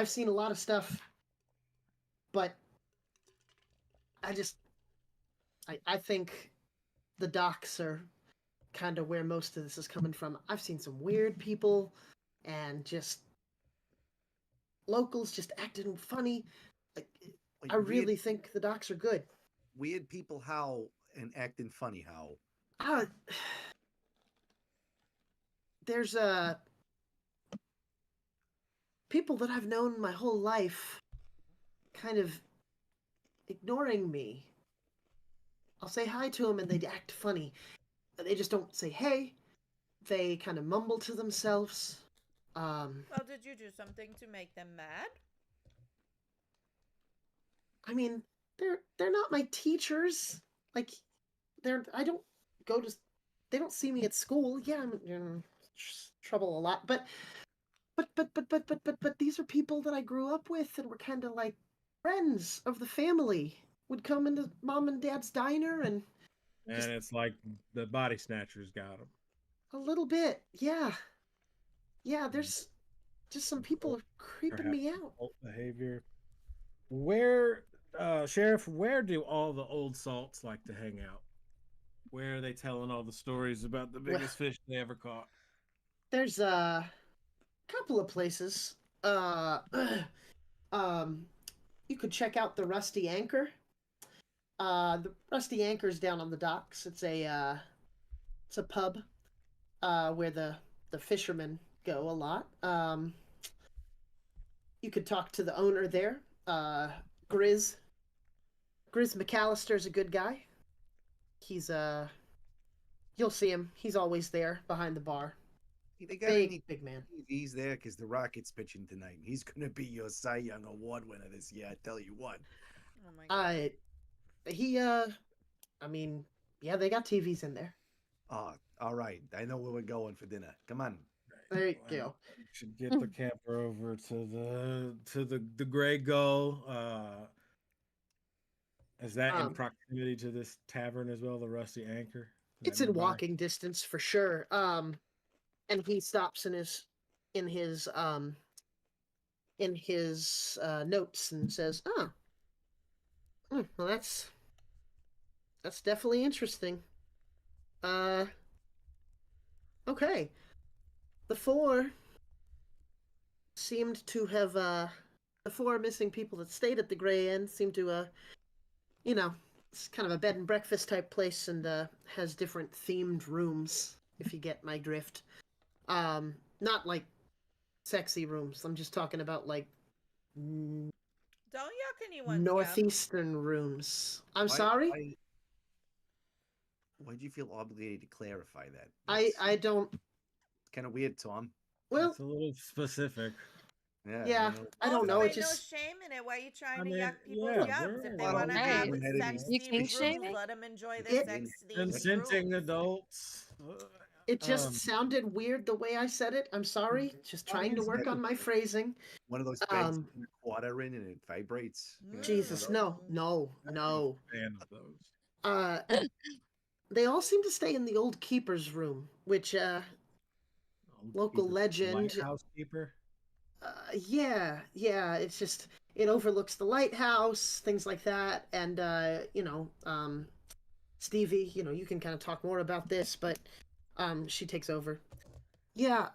seen a lot of stuff, but I think the docks are kind of where most of this is coming from. I've seen some weird people and just locals just acting funny. Like, I really think the docks are good. Weird people how and acting funny how. There's people that I've known my whole life kind of ignoring me. I'll say hi to them and they act funny. They just don't say hey. They kind of mumble to themselves. Well, did you do something to make them mad? I mean, they're not my teachers. Like, I don't go to. They don't see me at school. Yeah, I'm in trouble a lot, but these are people that I grew up with and were kind of like friends of the family. Would come into mom and dad's diner and And Just- it's like the body snatchers got him. a little bit, yeah. Yeah, there's just some people creeping me Perhaps out. old behavior. Where, Sheriff, where do all the old salts like to hang out? Where are they telling all the stories about the Well- biggest fish they ever caught? There's a couple of places. You could check out the Rusty Anchor. The Rusty Anchor's down on the docks. It's a pub where the fishermen go a lot. You could talk to the owner there. Grizz McAllister's a good guy. He's you'll see him. He's always there behind the bar. They got any Big man. TVs there because the Rocket's pitching tonight. He's gonna be your Cy Young Award winner this year. I tell you what. Oh my god. I mean, yeah, they got TVs in there. All right. I know where we're going for dinner. Come on. There you Well, go. we should get the camper over to the Gray Gull. Is that in Um, proximity to this tavern as well, the Rusty Anchor? Is It's that in nearby? walking distance for sure. And he stops in his notes and says, "Oh, well, that's definitely interesting. Okay, the four seemed to have the four missing people that stayed at the Gray Inn seemed to it's kind of a bed and breakfast type place and has different themed rooms, if you get my drift. Not like sexy rooms. I'm just talking about like Don't yuck anyone's yum. northeastern rooms. I'm Why- sorry. Why'd you feel obligated to clarify that? I don't. Kind of weird, Tom. Well, It's a little specific. yeah, I don't know. Also, It ain't just no shame in it. Why are you trying I to mean, yuck people's yeah, yums? we're If they all want to right. have Right. sex You themed kink rooms, shaming? let them enjoy It- their sex themed Consenting rooms. adults. it just Um, sounded weird the way I said it. I'm sorry. Just trying to is work that? on my phrasing. One of those beds Um, you put a quarter in and it vibrates. You know, Jesus, one of those? no. I'm not a fan of those. Uh, they all seem to stay in the old keeper's room, which Old Local keeper, legend. Lighthouse keeper. yeah, it's just it overlooks the lighthouse, things like that, and Stevie, you can kind of talk more about this, but she takes over. Yeah,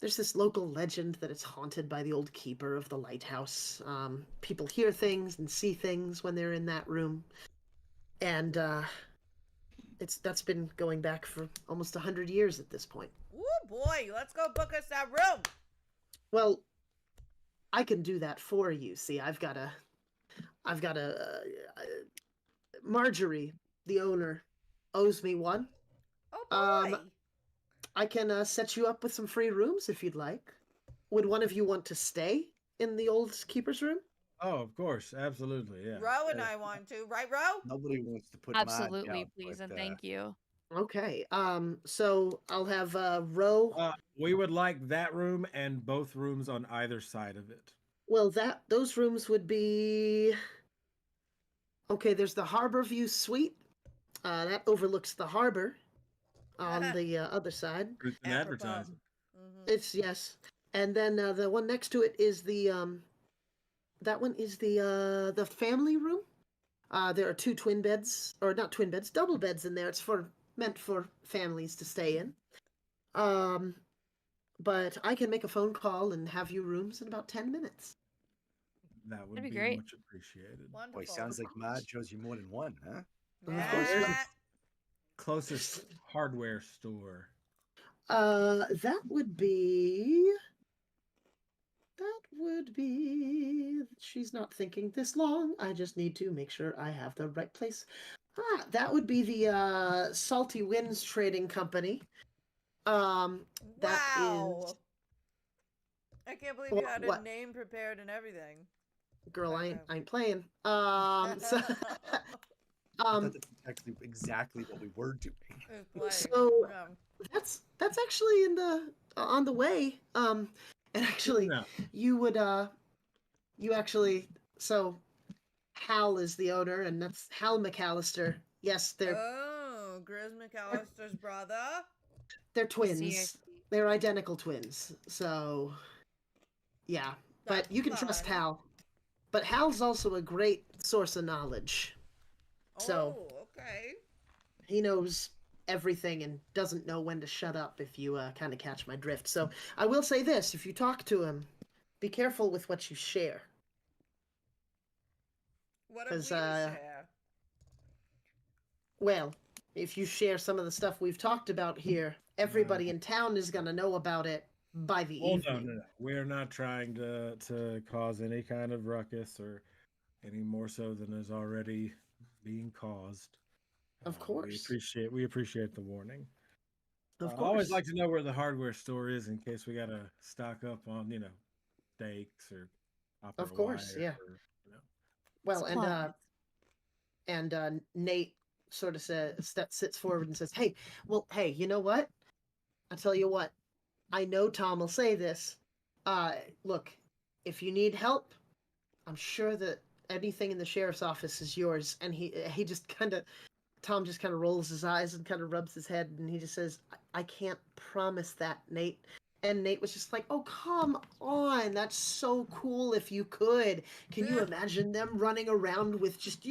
there's this local legend that it's haunted by the old keeper of the lighthouse. People hear things and see things when they're in that room, and that's been going back for almost 100 years at this point. Ooh, boy, let's go book us that room. Well, I can do that for you. See, I've got a Marjorie, the owner, owes me one. Oh boy. I can set you up with some free rooms if you'd like. Would one of you want to stay in the old keeper's room? Oh, of course, absolutely, yeah. Ro and I want to, right, Ro? Nobody wants to put Marge Absolutely, out, please, but, and thank you. Okay. So I'll have Ro. We would like that room and both rooms on either side of it. Well, those rooms would be. Okay, there's the Harbor View Suite. That overlooks the harbor on the other side. Truth in Apropos. advertising. Mhm. It's yes. And then the one next to it is that one is the family room. There are two twin beds, or not twin beds, double beds in there. It's meant for families to stay in. But I can make a phone call and have you rooms in about 10 minutes. That would That'd be be great. much appreciated. Wonderful. Boy, sounds like Marge owes you more than one, huh? Of course. Yeah. Closest hardware store. That would be. She's not thinking this long. I just need to make sure I have the right place. That would be the Salty Winds Trading Company. That Wow. is- I can't believe you had What? a name prepared and everything. Girl, I Okay. ain't playing. So, I thought that's exactly what we were doing. Who's playing? So- Yeah. that's actually on the way. And actually, No. you actually, so Hal is the owner, and that's Hal McAllister. Yes, they're Grizz McAllister's brother. they're I twins. see. They're identical twins. So, yeah. That's But you can trust fun. Hal. But Hal's also a great source of knowledge. So Okay. he knows everything and doesn't know when to shut up, if you kind of catch my drift. So I will say this, if you talk to him, be careful with what you share. What if we 'Cause, share? Well, if you share some of the stuff we've talked about here, everybody in town is going to know about it by the Well, evening. no. We're not trying to cause any kind of ruckus or any more so than is already being caused. Of We course. appreciate the warning. Of I course. always like to know where the hardware store is in case we gotta stock up on steaks or copper Of course, wire yeah. or Well, Supplies. and Nate sort of sits forward and says, "Hey, you know what? I'll tell you what. I know Tom will say this. Look, if you need help, I'm sure that anything in the sheriff's office is yours." And he just kind of Tom just kind of rolls his eyes and kind of rubs his head, and he just says, I can't promise that, Nate." And Nate was just like, "Oh, come on. That's so cool if you could. Can you imagine them running around with just,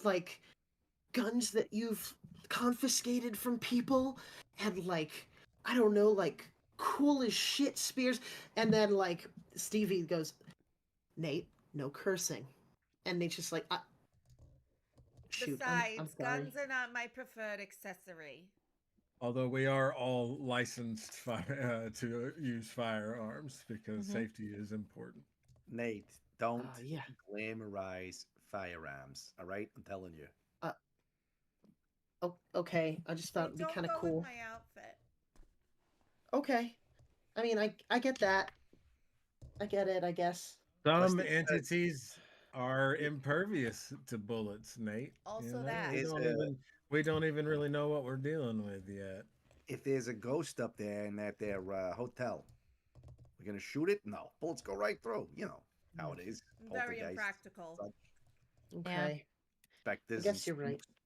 like guns that you've confiscated from people and I don't know, like cool as shit spears?" And then Stevie goes, "Nate, no cursing." And Nate's just like, shoot, I'm Besides, sorry. guns are not my preferred accessory. Although we are all licensed to use firearms because safety is important. Nate, don't Yeah. glamorize firearms. All right, I'm telling you. Okay. I just thought They it'd be don't kind of go cool. with my outfit. Okay. I mean, I get that. I get it, I guess. Some Listen, entities are impervious to bullets, Nate. Also that. We don't even really know what we're dealing with yet. if there's a ghost up there in that there hotel, we're gonna shoot it? No, bullets go right through. You know how it is. Very Poltergeist, impractical. such Okay. I specters guess and you're right. spooks.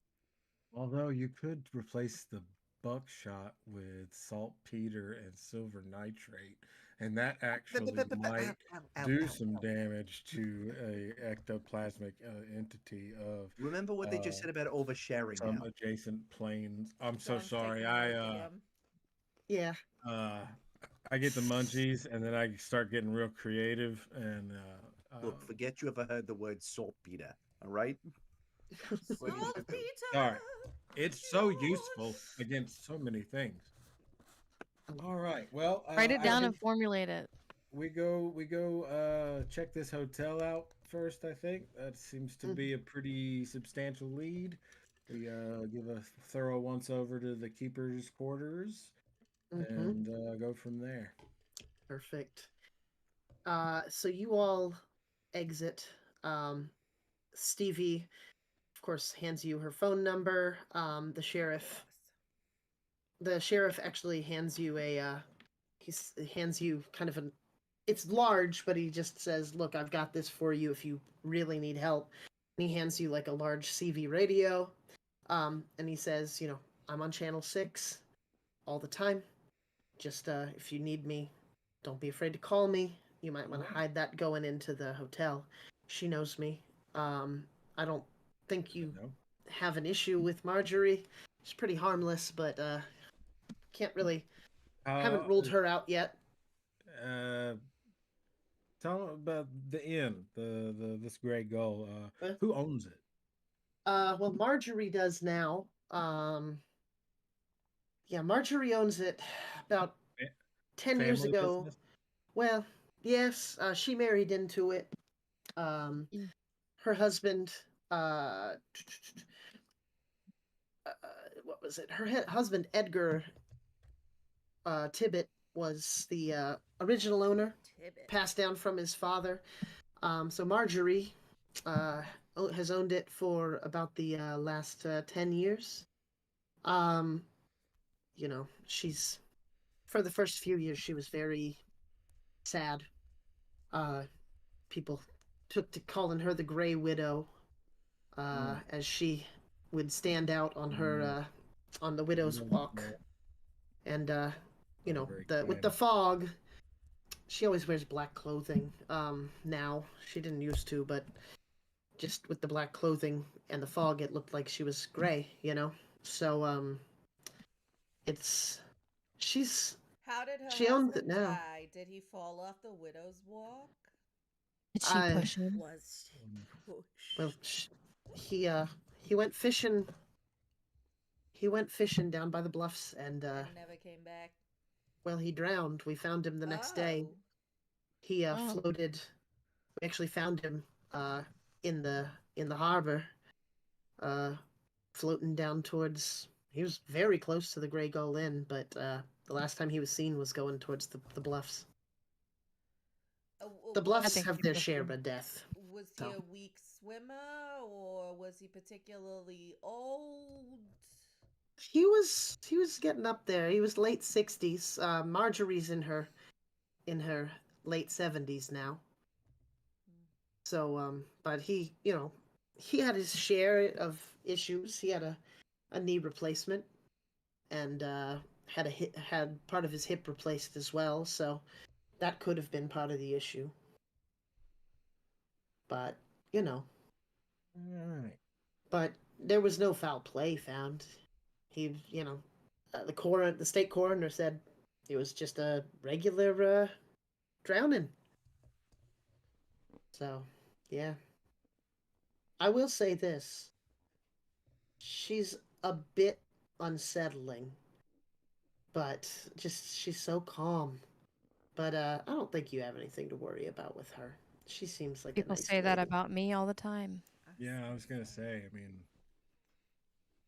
Although you could replace the buckshot with saltpeter and silver nitrate, and that actually might do some damage to a ectoplasmic entity of Remember what they just said about oversharing some now. adjacent planes. I'm so Sean's sorry. taking opium. Yeah. I get the munchies, and then I start getting real creative. And Look, forget you ever heard the word saltpeter. All right. Saltpeter. Sorry. It's so useful against so many things. All right. Well, Write it down I and think formulate it. we go check this hotel out first. I think that seems to be a pretty substantial lead. We give a thorough once over to the keeper's quarters and go from there. Perfect. So you all exit. Stevie, of course, hands you her phone number. The sheriff actually hands you he hands you kind of it's large, but he just says, "Look, I've got this for you if you really need help." And he hands you like a large CV radio. And he says, "I'm on channel 6 all the time. Just if you need me, don't be afraid to call me. You might want to hide that going into the hotel. She knows me. I don't think you have an issue with Marjorie. She's pretty harmless, but can't really haven't ruled her out yet." Tell about the inn, this gray gull. Who owns it? Well, Marjorie does now. Yeah, Marjorie owns it about 10 years Family ago. business? Well, yes, she married into it. Her husband, what was it? Her husband, Edgar Tibbet, was the original owner, passed down from his father. So Marjorie has owned it for about the last 10 years. She's, for the first few years, she was very sad. People took to calling her the Gray Widow. as she would stand out on her on the widow's walk, and you know, with the fog. She always wears black clothing. Now she didn't used to, but just with the black clothing and the fog, it looked like she was gray. So it's she's How did her she owns it husband now. die? Did he fall off the widow's walk? Did she push him? Was she pushed? Well, he went fishing. He went fishing down by the bluffs, and And he never came back. well, he drowned. We found him the next day. Oh. He Oh. floated. We actually found him in the harbor, floating down towards. He was very close to the Grey Gull Inn, but the last time he was seen was going towards the bluffs. The bluffs think have he their was share too. of death. Was he So. a weak swimmer, or was he particularly old? He was getting up there. He was late 60s. Marjorie's in her late 70s now. So but he had his share of issues. He had a knee replacement, and had part of his hip replaced as well, so that could have been part of the issue. But All right. but there was no foul play found. He, the state coroner said it was just a regular drowning. So, yeah. I will say this. She's a bit unsettling, but she's so calm. But I don't think you have anything to worry about with her. She seems like People a nice say that lady. about me all the time. Yeah, I was gonna say. I mean,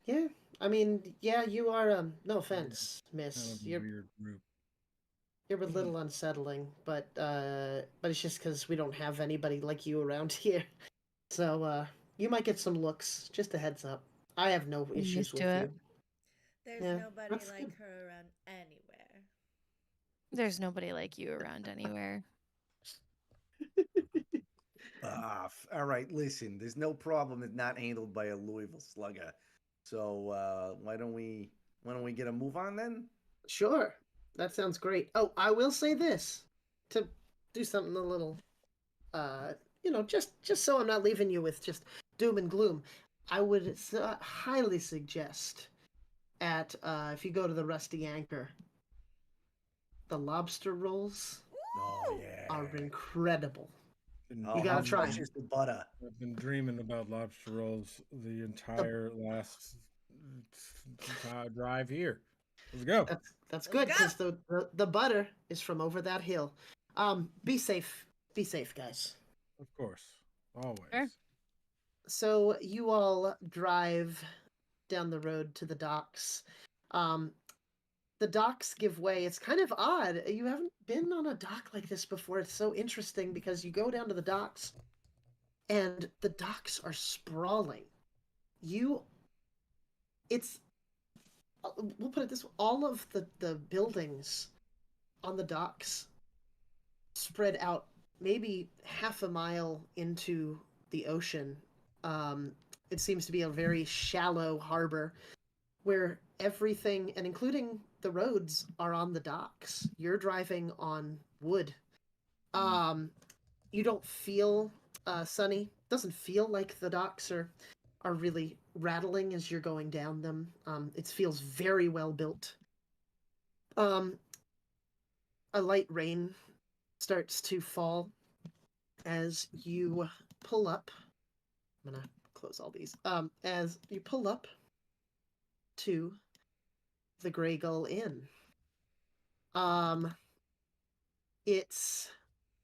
Yeah, I mean, yeah, you are. No offense, Miss. kind of a You're weird group. You're a little unsettling, but it's just because we don't have anybody like you around here. So you might get some looks. Just a heads up. I have no I'm issues used with to it. you. There's Yeah, nobody that's like good. her around anywhere. There's nobody like you around anywhere. All right, listen, there's no problem that's not handled by a Louisville slugger. So why don't we get a move on then? Sure, that sounds great. Oh, I will say this to do something a little, just so I'm not leaving you with just doom and gloom. I would highly suggest at if you go to the Rusty Anchor, the lobster rolls Oh yeah. are incredible. Oh, You gotta how try. fresh is the butter? I've been dreaming about lobster rolls the entire last drive here. Let's go. That's Let's good go. because the butter is from over that hill. Be safe, guys. Of course, always. Sure. So you all drive down the road to the docks. The docks give way. It's kind of odd. You haven't been on a dock like this before. It's so interesting because you go down to the docks, and the docks are sprawling. We'll put it this way, all of the buildings on the docks spread out maybe half a mile into the ocean. It seems to be a very shallow harbor where everything, and including the roads, are on the docks. You're driving on wood. You don't feel sunny. Doesn't feel like the docks are really rattling as you're going down them. It feels very well built. A light rain starts to fall as you pull up. I'm gonna close all these. As you pull up to the Grey Gull Inn. It's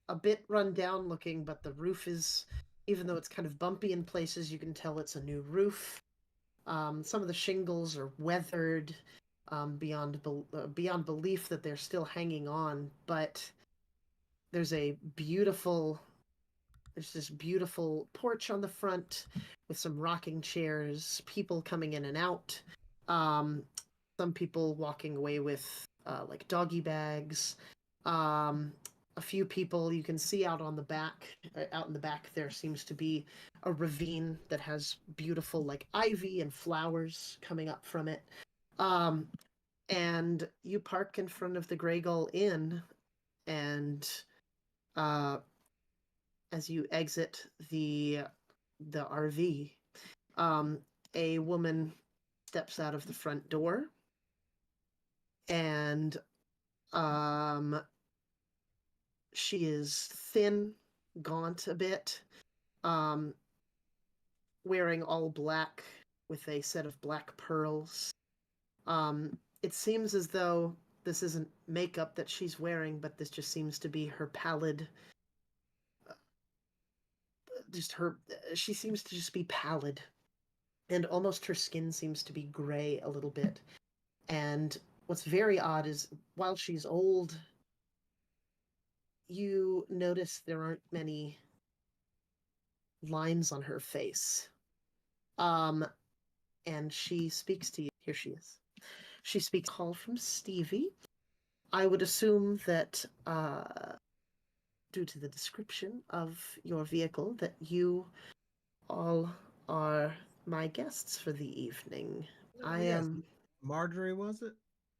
a bit run down looking, but the roof is, even though it's kind of bumpy in places, you can tell it's a new roof. Some of the shingles are weathered beyond belief that they're still hanging on, but there's this beautiful porch on the front with some rocking chairs, people coming in and out. Some people walking away with like doggy bags. a few people. You can see out on the back, out in the back, there seems to be a ravine that has beautiful like ivy and flowers coming up from it. And you park in front of the Grey Gull Inn, and as you exit the RV, a woman steps out of the front door, and she is thin, gaunt a bit, wearing all black with a set of black pearls. It seems as though this isn't makeup that she's wearing, but this just seems to be her pallid. She seems to just be pallid, and almost her skin seems to be gray a little bit. And what's very odd is, while she's old, you notice there aren't many lines on her face. And she speaks to you. Here she is. She speaks, call from Stevie. I would assume that, due to the description of your vehicle, that you all are my guests for the evening. I am... Marjorie, was it?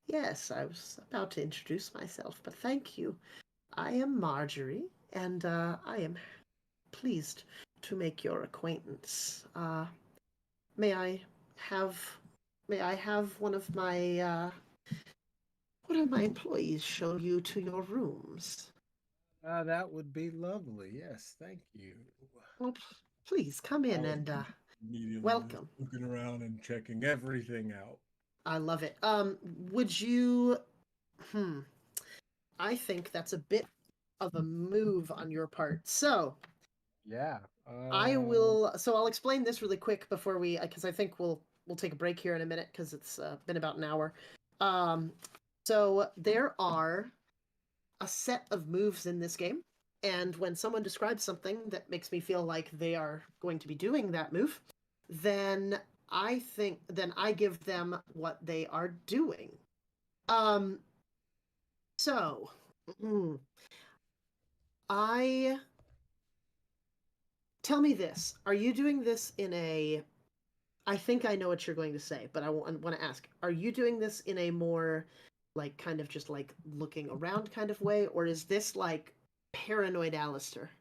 Yes, I was about to introduce myself, but thank you. I am Marjorie, and I am pleased to make your acquaintance. May I have one of my employees show you to your rooms? That would be lovely. Yes, thank you. Well, please come in and Immediately welcome. looking around and checking everything out. I love it. Would you... I think that's a bit of a move on your part. So... Yeah. I'll explain this really quick before we, because I think we'll take a break here in a minute, because it's been about an hour. So there are a set of moves in this game, and when someone describes something that makes me feel like they are going to be doing that move, then I give them what they are doing. So tell me this. Are you doing this in a... I think I know what you're going to say, but I want to ask. Are you doing this in a more, like, kind of just, like, looking around kind of way? Or is this, like, paranoid Alistair?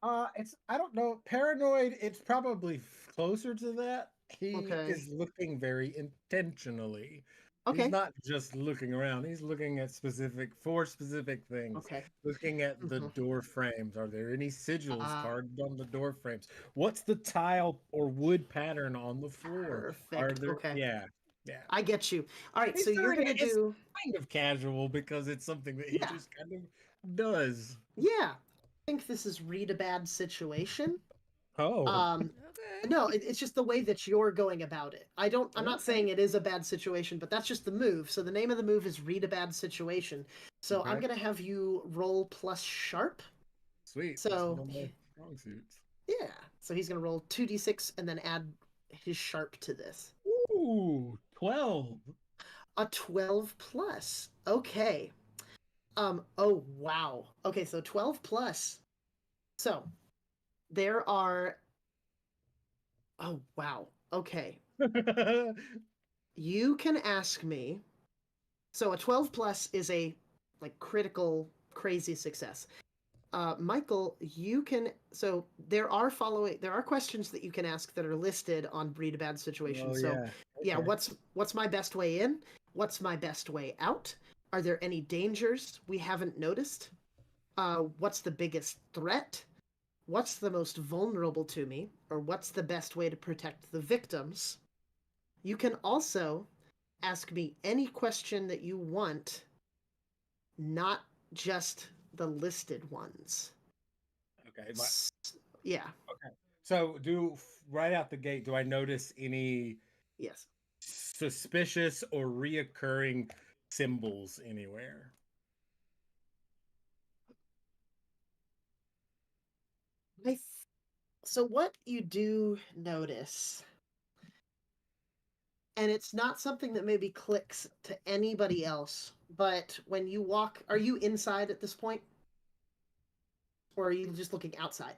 I don't know. Paranoid, it's probably closer to that. He is looking very intentionally. Okay. He's not just looking around. He's looking at four specific things. Okay. Looking at the door frames. Are there any sigils carved on the door frames? What's the tile or wood pattern on the floor? Perfect. Okay. Yeah. I get you. All right, so you're going to do... kind of casual because it's something that he just kind of does. Yeah. I think this is read a bad situation. Oh. Okay. No, it's just the way that you're going about it. I'm not saying it is a bad situation, but that's just the move. So the name of the move is read a bad situation. So I'm going to have you roll plus sharp. Sweet. So that's one of my strong suits. Yeah. So he's going to roll 2d6 and then add his sharp to this. Ooh, 12. A 12 plus. Okay. Oh, wow. Okay, so 12 plus. So there are... Oh, wow. Okay. You can ask me... So a 12 plus is a, like, critical, crazy success. Michael, you can... So there are questions that you can ask that are listed on Read a Bad Situation. What's my best way in? What's my best way out? Are there any dangers we haven't noticed? What's the biggest threat? What's the most vulnerable to me? Or what's the best way to protect the victims? You can also ask me any question that you want, not just the listed ones. Okay. Yeah. Okay. So right out the gate, do I notice any suspicious or reoccurring symbols anywhere? So what you do notice, and it's not something that maybe clicks to anybody else, but when you walk... Are you inside at this point? or are you just looking outside?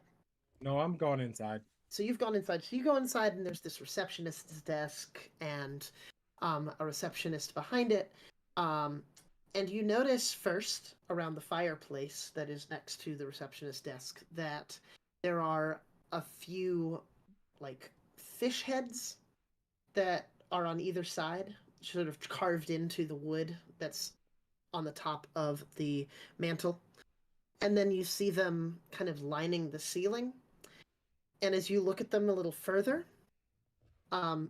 No, I'm going inside. So you've gone inside. So you go inside, and there's this receptionist's desk and a receptionist behind it. And you notice first around the fireplace that is next to the receptionist desk that there are a few like fish heads that are on either side, sort of carved into the wood that's on the top of the mantle. And then you see them kind of lining the ceiling. And as you look at them a little further, um,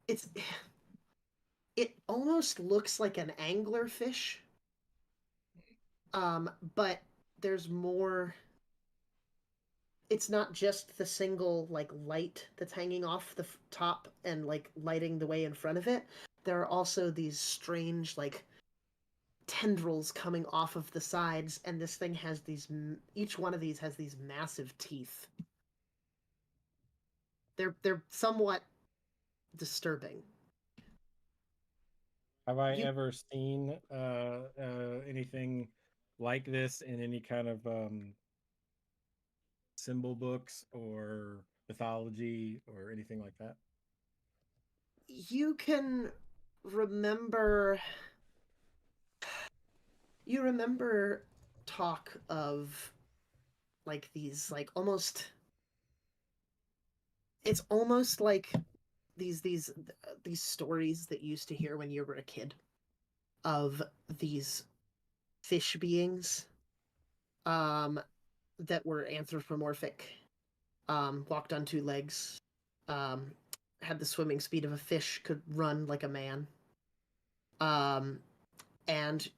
it's it almost looks like an anglerfish, but there's more. It's not just the single like light that's hanging off the top and like lighting the way in front of it. There are also these strange like tendrils coming off of the sides, and this thing has these. Each one of these has these massive teeth. They're somewhat disturbing. Have I You- ever seen anything like this in any kind of symbol books or mythology or anything like that? You can remember. You remember talk of like these like almost. It's almost like these stories that you used to hear when you were a kid of these fish beings that were anthropomorphic, walked on two legs, um, had the swimming speed of a fish, could run like a man. And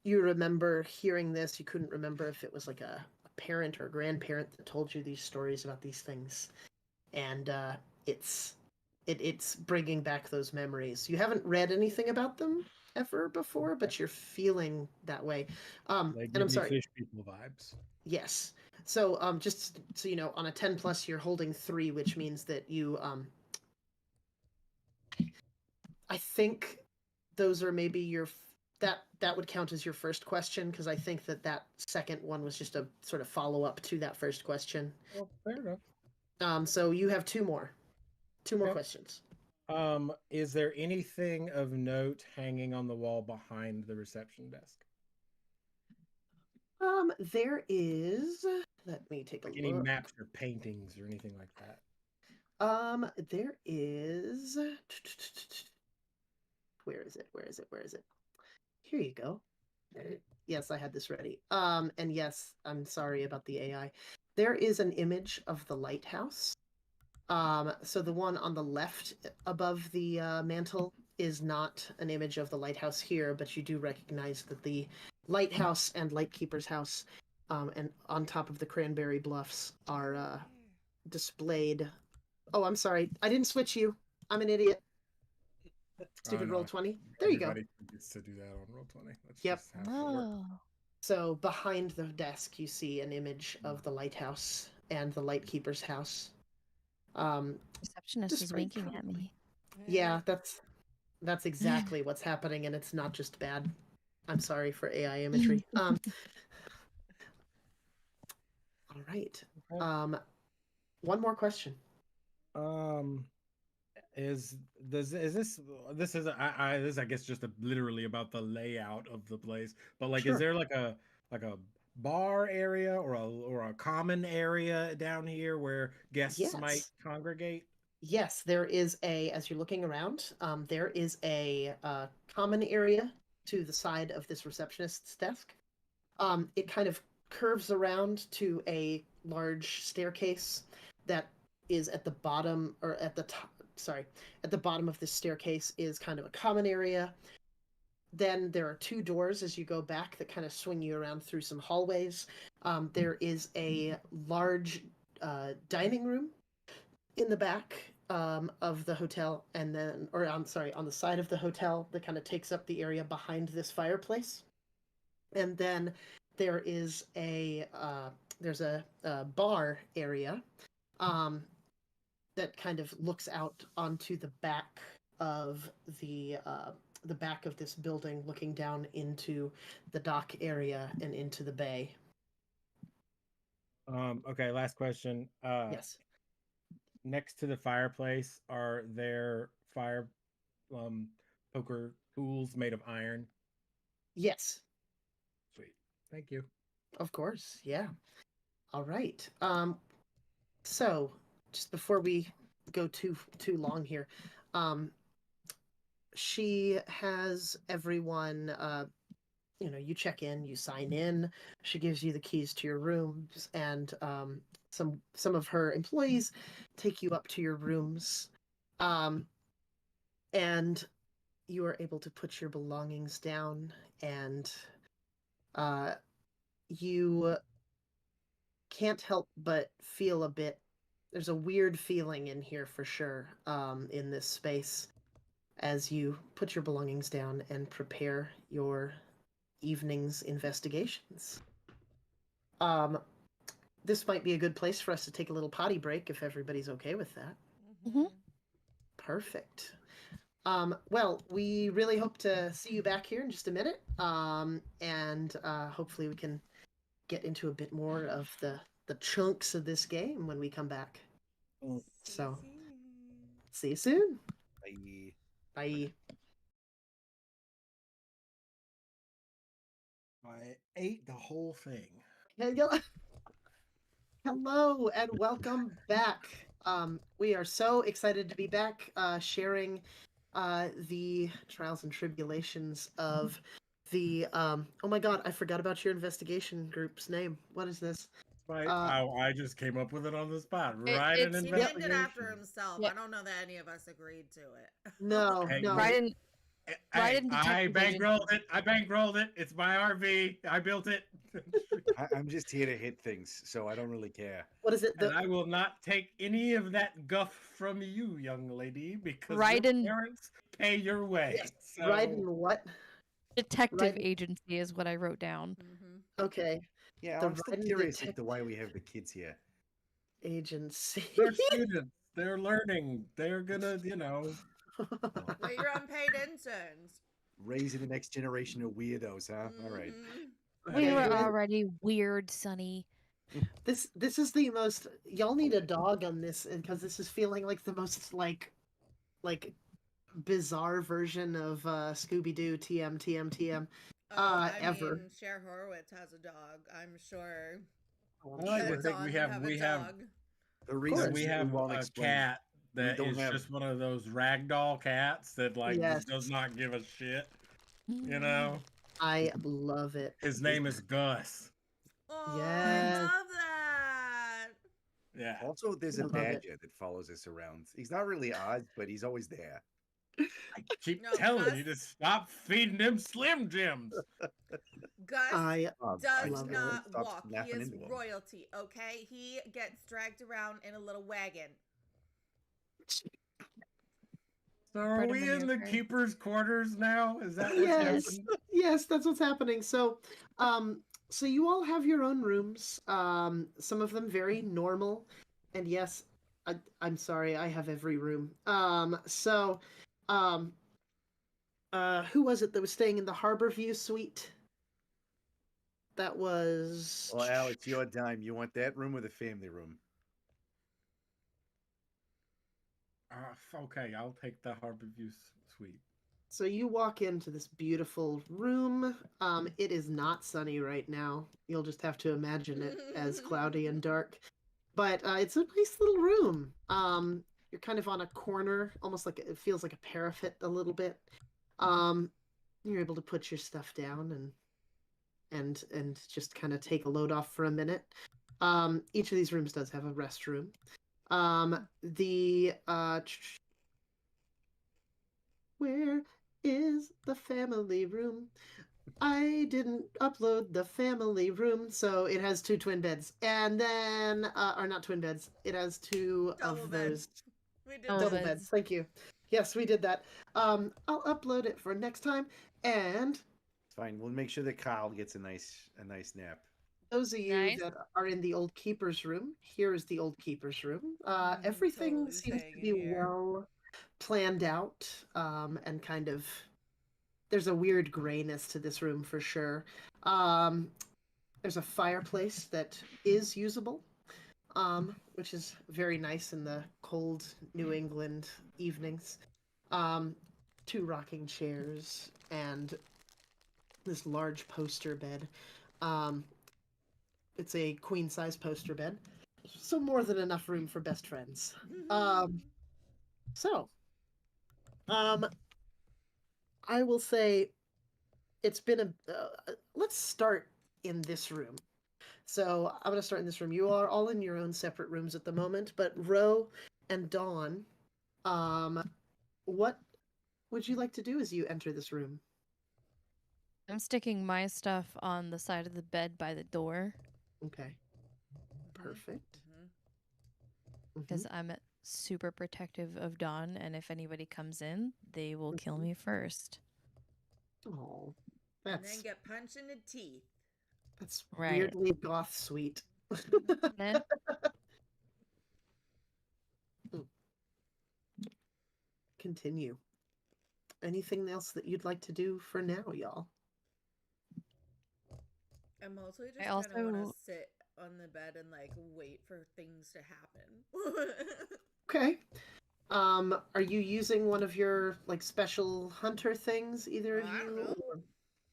you remember hearing this. You couldn't remember if it was like a parent or a grandparent that told you these stories about these things, and it's bringing back those memories. You haven't read anything about them ever before, but you're feeling that way. They And give I'm me sorry. fish people vibes. Yes. So just so you know, on a 10 plus, you're holding 3, which means that you I think those are maybe your that would count as your first question, because I think that second one was just a sort of follow up to that first question. Well, fair enough. So you have two more Okay. questions. Is there anything of note hanging on the wall behind the reception desk? There is. Let me take Like a any look. maps or paintings or anything like that? There is. Where is it? Where is it? Where is it? Here you go. Yes, I had this ready. And yes, I'm sorry about the AI. There is an image of the lighthouse. So the one on the left above the mantle is not an image of the lighthouse here, but you do recognize that the lighthouse and lightkeeper's house, and on top of the cranberry bluffs are displayed. Oh, I'm sorry. I didn't switch you. I'm an idiot. Stupid no, roll 20. There you go. Everybody gets to do that on Roll20. That's Yep. just how it works. Oh. So behind the desk, you see an image of the lighthouse and the lightkeeper's house. Receptionist is Displayed winking at me. Yeah, that's exactly what's happening, and it's not just bad. I'm sorry for AI imagery. All right. Okay. One more question. Is this this I guess just literally about the layout of the place, but like Sure. is there like a bar area or a common area down here where guests might Yes. congregate? Yes, there is as you're looking around, there is a common area to the side of this receptionist's desk. It kind of curves around to a large staircase that is at the bottom, or at the top. Sorry, at the bottom of this staircase is kind of a common area. Then there are 2 doors as you go back that kind of swing you around through some hallways. There is a large dining room in the back of the hotel, and then, or I'm sorry, on the side of the hotel that kind of takes up the area behind this fireplace. And then there is there's a bar area that kind of looks out onto the back of the back of this building, looking down into the dock area and into the bay. Okay, last question. Yes. Next to the fireplace, are there fire poker tools made of iron? Yes. Sweet. Thank you. Of course. Yeah. All right. So just before we go too long here, she has everyone. You check in, you sign in. She gives you the keys to your rooms, and some of her employees take you up to your rooms, and you are able to put your belongings down, and you can't help but feel a bit. There's a weird feeling in here for sure, in this space, as you put your belongings down and prepare your evening's investigations. This might be a good place for us to take a little potty break if everybody's okay with that. Mhm. Perfect. Well, we really hope to see you back here in just a minute, and hopefully we can get into a bit more of the chunks of this game when we come back. So, see you soon. Bye. Bye. I ate the whole thing. Hello and welcome back. We are so excited to be back, sharing the trials and tribulations of the. Oh my God, I forgot about your investigation group's name. What is this? Right. I just came up with it on the spot. Right, it's- an He named it investigation. after himself. Yep. I don't know that any of us agreed to it. No, Hey, no. Riden Hey, Riden I Detective bankrolled it. I bankrolled it. It's my RV. I built it. I'm just here to hit things, so I don't really care. What is it? And I will not take any of that guff from you, young lady, because Riden- your parents pay your way. Yes, So... Riden what? Detective Riden- Agency is what I wrote down. Okay. Yeah, The I'm still Riden curious as to Detective why we have the kids here. Agency. They're students. They're learning. They're gonna, They're your unpaid interns. Raising the next generation of weirdos, huh? All right. Mhm. We Okay, were you- already weird, Sonny. This is the most. Y'all need a dog on this because this is feeling like the most like bizarre version of Scooby Doo TM. I Ever. mean, Cher Horowitz has a dog. I'm sure. Oh, I like sure. to think we have a dog. The reason we course. have won't a explain. cat that don't is have- just one of those ragdoll cats that Yes. does not give a shit. I love it. His name is Gus. Oh, Yes. I love that. Yeah. Also, there's I a love it. badger that follows us around. He's not really odd, but he's always there. I keep No, telling Gus- you to stop feeding them Slim Jims. Gus I does love it. not Stop walk. He snapping is into him. royalty, okay? He gets dragged around in a little wagon. So are Put him we in in your the car. keeper's quarters now? Is that what's Yes. happening? Yes, that's what's happening. So, so you all have your own rooms. Some of them very normal, and yes, I'm sorry, I have every room. So, who was it that was staying in the Harborview suite? That was. Well, Al, it's your dime. You want that room or the family room? Okay, I'll take the Harborview suite. So you walk into this beautiful room. It is not sunny right now. You'll just have to imagine it as cloudy and dark. But it's a nice little room. You're kind of on a corner, almost like it feels like a parapet a little bit. You're able to put your stuff down and just kind of take a load off for a minute. Each of these rooms does have a restroom. Where is the family room? I didn't upload the family room, so it has 2 twin beds. And then, or not twin beds, it has 2 Double of beds. those We did Double double that. beds. Thank you. Yes, we did that. I'll upload it for next time. And It's fine. We'll make sure that Kyle gets a nice nap. those of you Nice. that are in the old keeper's room, here is the old keeper's room. Mhm, Everything totally seems staying to in be here. well planned out, and kind of there's a weird grayness to this room for sure. There's a fireplace that is usable, which is very nice in the cold New England evenings. Um, two rocking chairs and this large poster bed. Um, it's a queen size poster bed, so more than enough room for best friends. So, um, I will say it's been a. Let's start in this room. So I'm going to start in this room. You are all in your own separate rooms at the moment, but Ro and Dawn, what would you like to do as you enter this room? I'm sticking my stuff on the side of the bed by the door Okay, perfect. because I'm super protective of Dawn, and if anybody comes in, they will kill Mhm. me first. Oh, And then that's get punched in the teeth. Right. weirdly goth sweet. Then Continue. Anything else that you'd like to do for now, y'all? I mostly just I kind of want to also- sit on the bed and like wait for things to happen. Okay. Are you using one of your like special hunter things, either of I don't you? know. Or...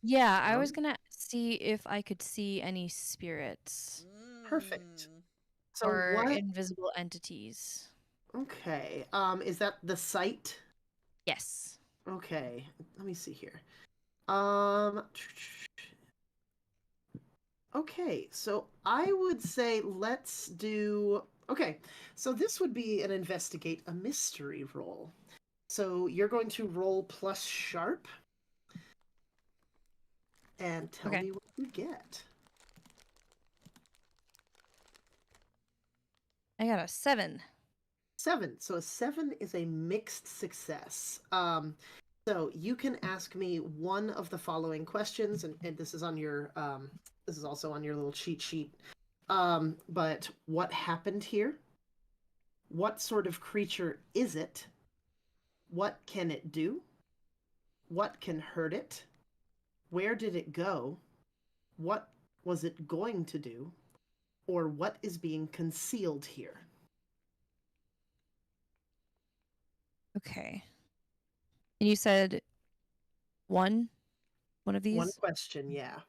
yeah, I was No? gonna see if I could see any spirits Perfect. Mm. So or what? invisible entities. Okay. Is that the site? Yes. Okay. Let me see here. Um. Okay. So I would say let's do. Okay. So this would be an investigate a mystery roll. So you're going to roll plus sharp and tell Okay. me what you get. I got a 7. 7. So a 7 is a mixed success. So you can ask me one of the following questions, and this is on your this is also on your little cheat sheet. But what happened here? What sort of creature is it? What can it do? What can hurt it? Where did it go? What was it going to do? Or what is being concealed here? Okay. And you said one of One these? question, yeah.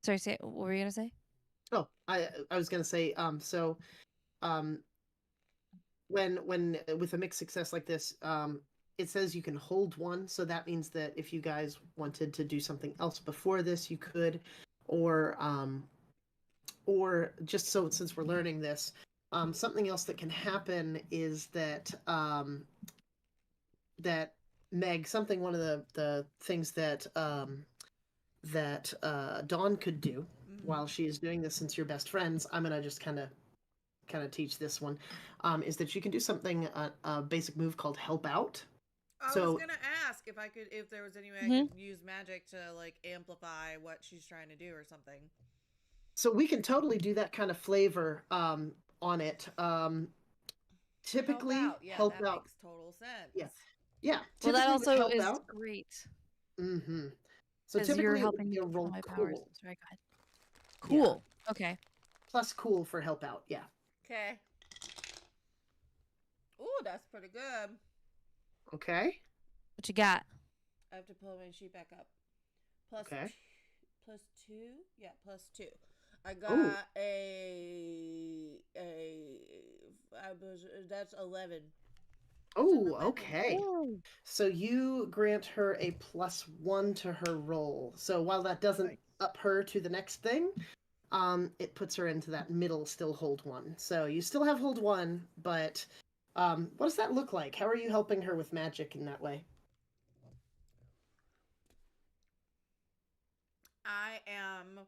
Sorry, say what were you gonna say? Oh, I was gonna say, so um when with a mixed success like this, it says you can hold one, so that means that if you guys wanted to do something else before this, you could, or just so since we're learning this, something else that can happen is that that Meg, something one of the things that Dawn could do while she is doing this, since you're best friends, I'm gonna just kind of teach this one, is that you can do something, a basic move called help out. I So- was gonna ask if there was any way I Mhm. could use magic to like amplify what she's trying to do or something. So we can totally do that kind of flavor on it. Typically, help out. Yeah, help that out. makes total sense. Yeah. Yeah. Well, that typically with also help is out. great Mm-hmm. So because typically you're it would helping be me a control roll my powers. cool. That's very good. Yeah. Cool. Okay. Plus cool for help out. Yeah. Okay. Ooh, that's pretty good. Okay. What you got? I have to pull my sheet back up. Plus Okay. plus 2? Yeah, plus 2. I got Ooh. that's 11. Oh, 11. okay. Ooh. So you grant her a +1 to her roll. So while that doesn't Nice. up her to the next thing, it puts her into that middle still hold 1. So you still have hold 1, but what does that look like? How are you helping her with magic in that way? I am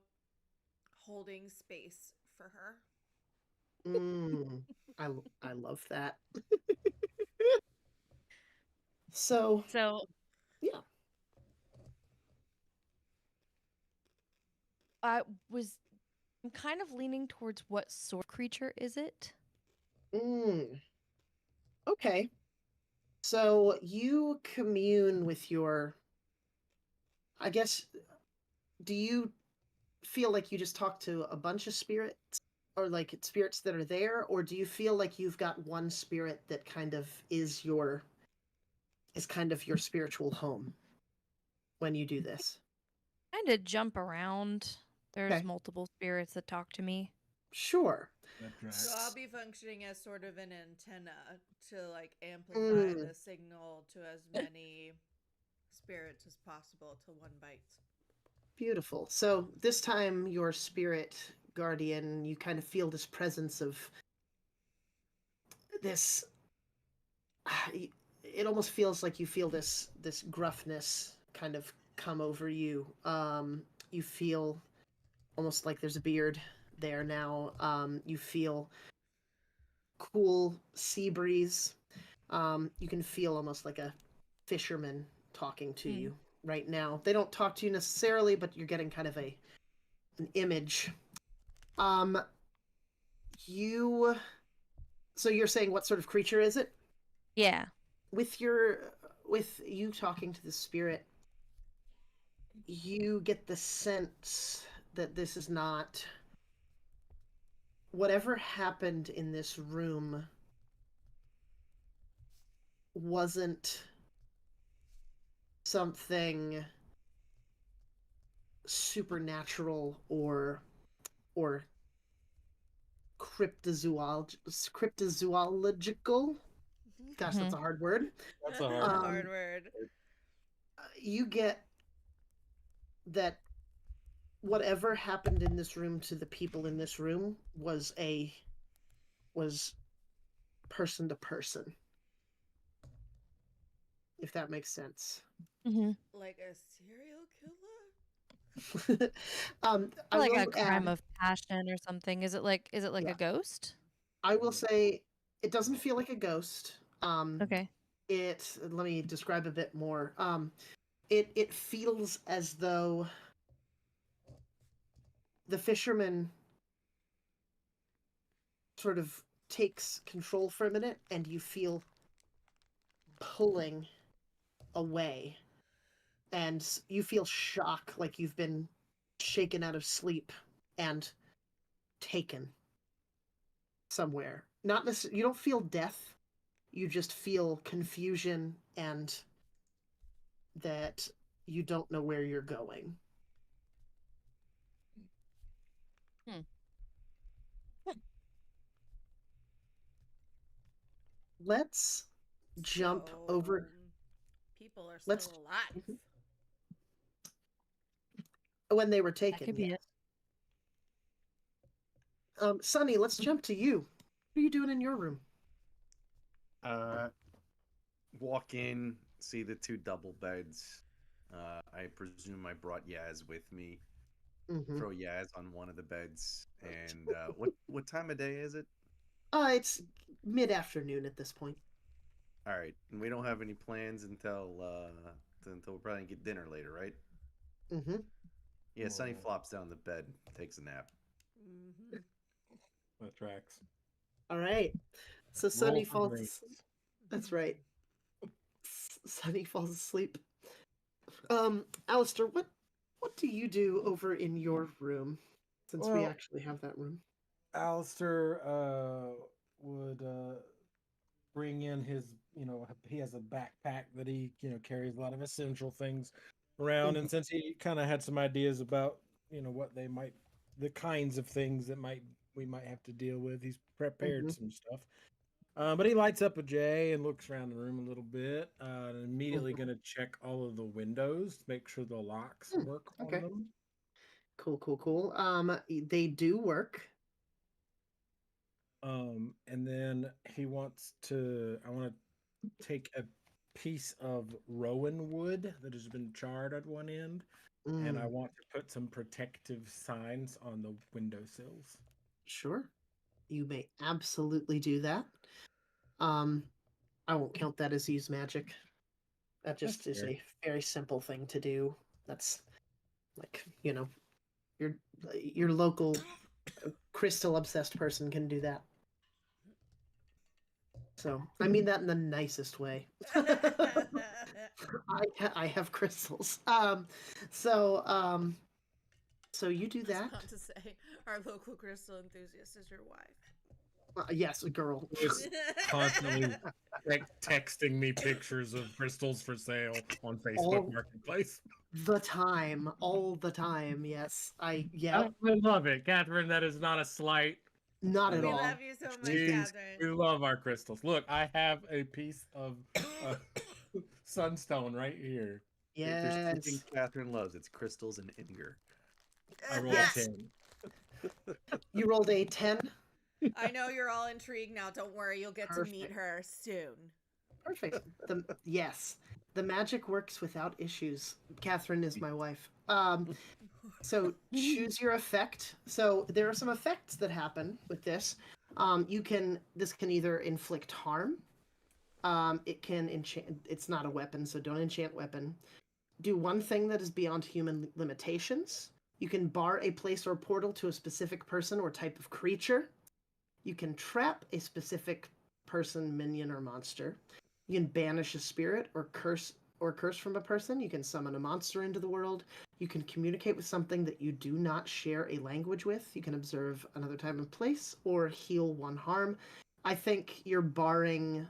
holding space for her. Mm, I love that. So So yeah. I'm kind of leaning towards what sort of creature is it? Mm, okay. So you commune with your. I guess. Do you feel like you just talk to a bunch of spirits, or like spirits that are there, or do you feel like you've got one spirit that kind of is kind of your spiritual home when you do this? Kind of jump around. There's Okay. multiple spirits that talk to me. Sure. That tracks. So I'll be functioning as sort of an antenna to like amplify Mm. the signal to as many spirits as possible till one bites. Beautiful. So this time, your spirit guardian, you kind of feel this presence of this. It almost feels like you feel this gruffness kind of come over you. You feel almost like there's a beard there now. You feel cool sea breeze. You can feel almost like a fisherman talking to you right now. They don't talk to you necessarily, but you're getting kind of an image. You. So you're saying what sort of creature is it? Yeah. With you talking to the spirit, you get the sense that this is not whatever happened in this room wasn't something supernatural or cryptozoological. Gosh, that's a hard word. That's a hard Um, Hard word. You get that whatever happened in this room to the people in this room was person to person, if that makes sense. Mm-hmm. Like a serial killer? I Like will a crime add, of passion or something. Is it like Yeah. a ghost? I will say it doesn't feel like a ghost. Okay. Let me describe a bit more. It feels as though the fisherman sort of takes control for a minute, and you feel pulling away, and you feel shock, like you've been shaken out of sleep and taken somewhere. Not necessarily, you don't feel death. You just feel confusion and that you don't know where you're going. Let's jump So, over. people are Let's still alive. when they were That taken. could be Yes. it. Sonny, let's jump to you. What are you doing in your room? Walk in, see the two double beds. I presume I brought Yaz with me. Mm-hmm. Throw Yaz on one of the beds. And what time of day is it? It's mid-afternoon at this point. All right, and we don't have any plans until we probably get dinner later, right? Mm-hmm. Yeah, Sonny Oh. flops down the bed, takes a nap. Mm-hmm. That tracks. All right. So Roll Sonny for falls. brains. That's right. Sonny falls asleep. Alistair, what do you do over in your room? Since we Well- actually have that room. Alistair would bring in his, he has a backpack that he, carries a lot of essential things around. And since he kind of had some ideas about, what the kinds of things that we might have to deal with, he's prepared some stuff. But he lights up a J and looks around the room a little bit. And immediately going to check all of the windows to make sure the locks work okay. on them. Cool. They do work. And then I want to take a piece of rowan wood that has been charred at one end, and I want to put some protective signs on the windowsills. Sure. You may absolutely do that. I won't count that as use magic. That just That's is fair. a very simple thing to do. That's like, your local crystal obsessed person can do that. So I mean that in the nicest way. I have crystals. So you do I was that. about to say, our local crystal enthusiast is your wife. Yes, a girl. Just constantly like texting me pictures of crystals for sale on Facebook All Marketplace. all the time. Yes, I yeah, love it, Catherine. That is not a slight. not at We all. love you so much, We Catherine. love our crystals. Look, I have a piece of sunstone right here. If there's two things Yes, Catherine loves, it's crystals and Inger. I rolled Yes. 10. you rolled a 10. I know you're all intrigued now. Don't worry, you'll get to meet Perfect. her soon. Perfect. Yes, the magic works without issues. Catherine is my wife. So choose your effect. So there are some effects that happen with this. This can either inflict harm. It can enchant. It's not a weapon, so don't enchant weapon. Do one thing that is beyond human limitations. You can bar a place or portal to a specific person or type of creature. You can trap a specific person, minion, or monster. You can banish a spirit or curse from a person. You can summon a monster into the world. You can communicate with something that you do not share a language with. You can observe another time and place or heal one harm. I think you're barring.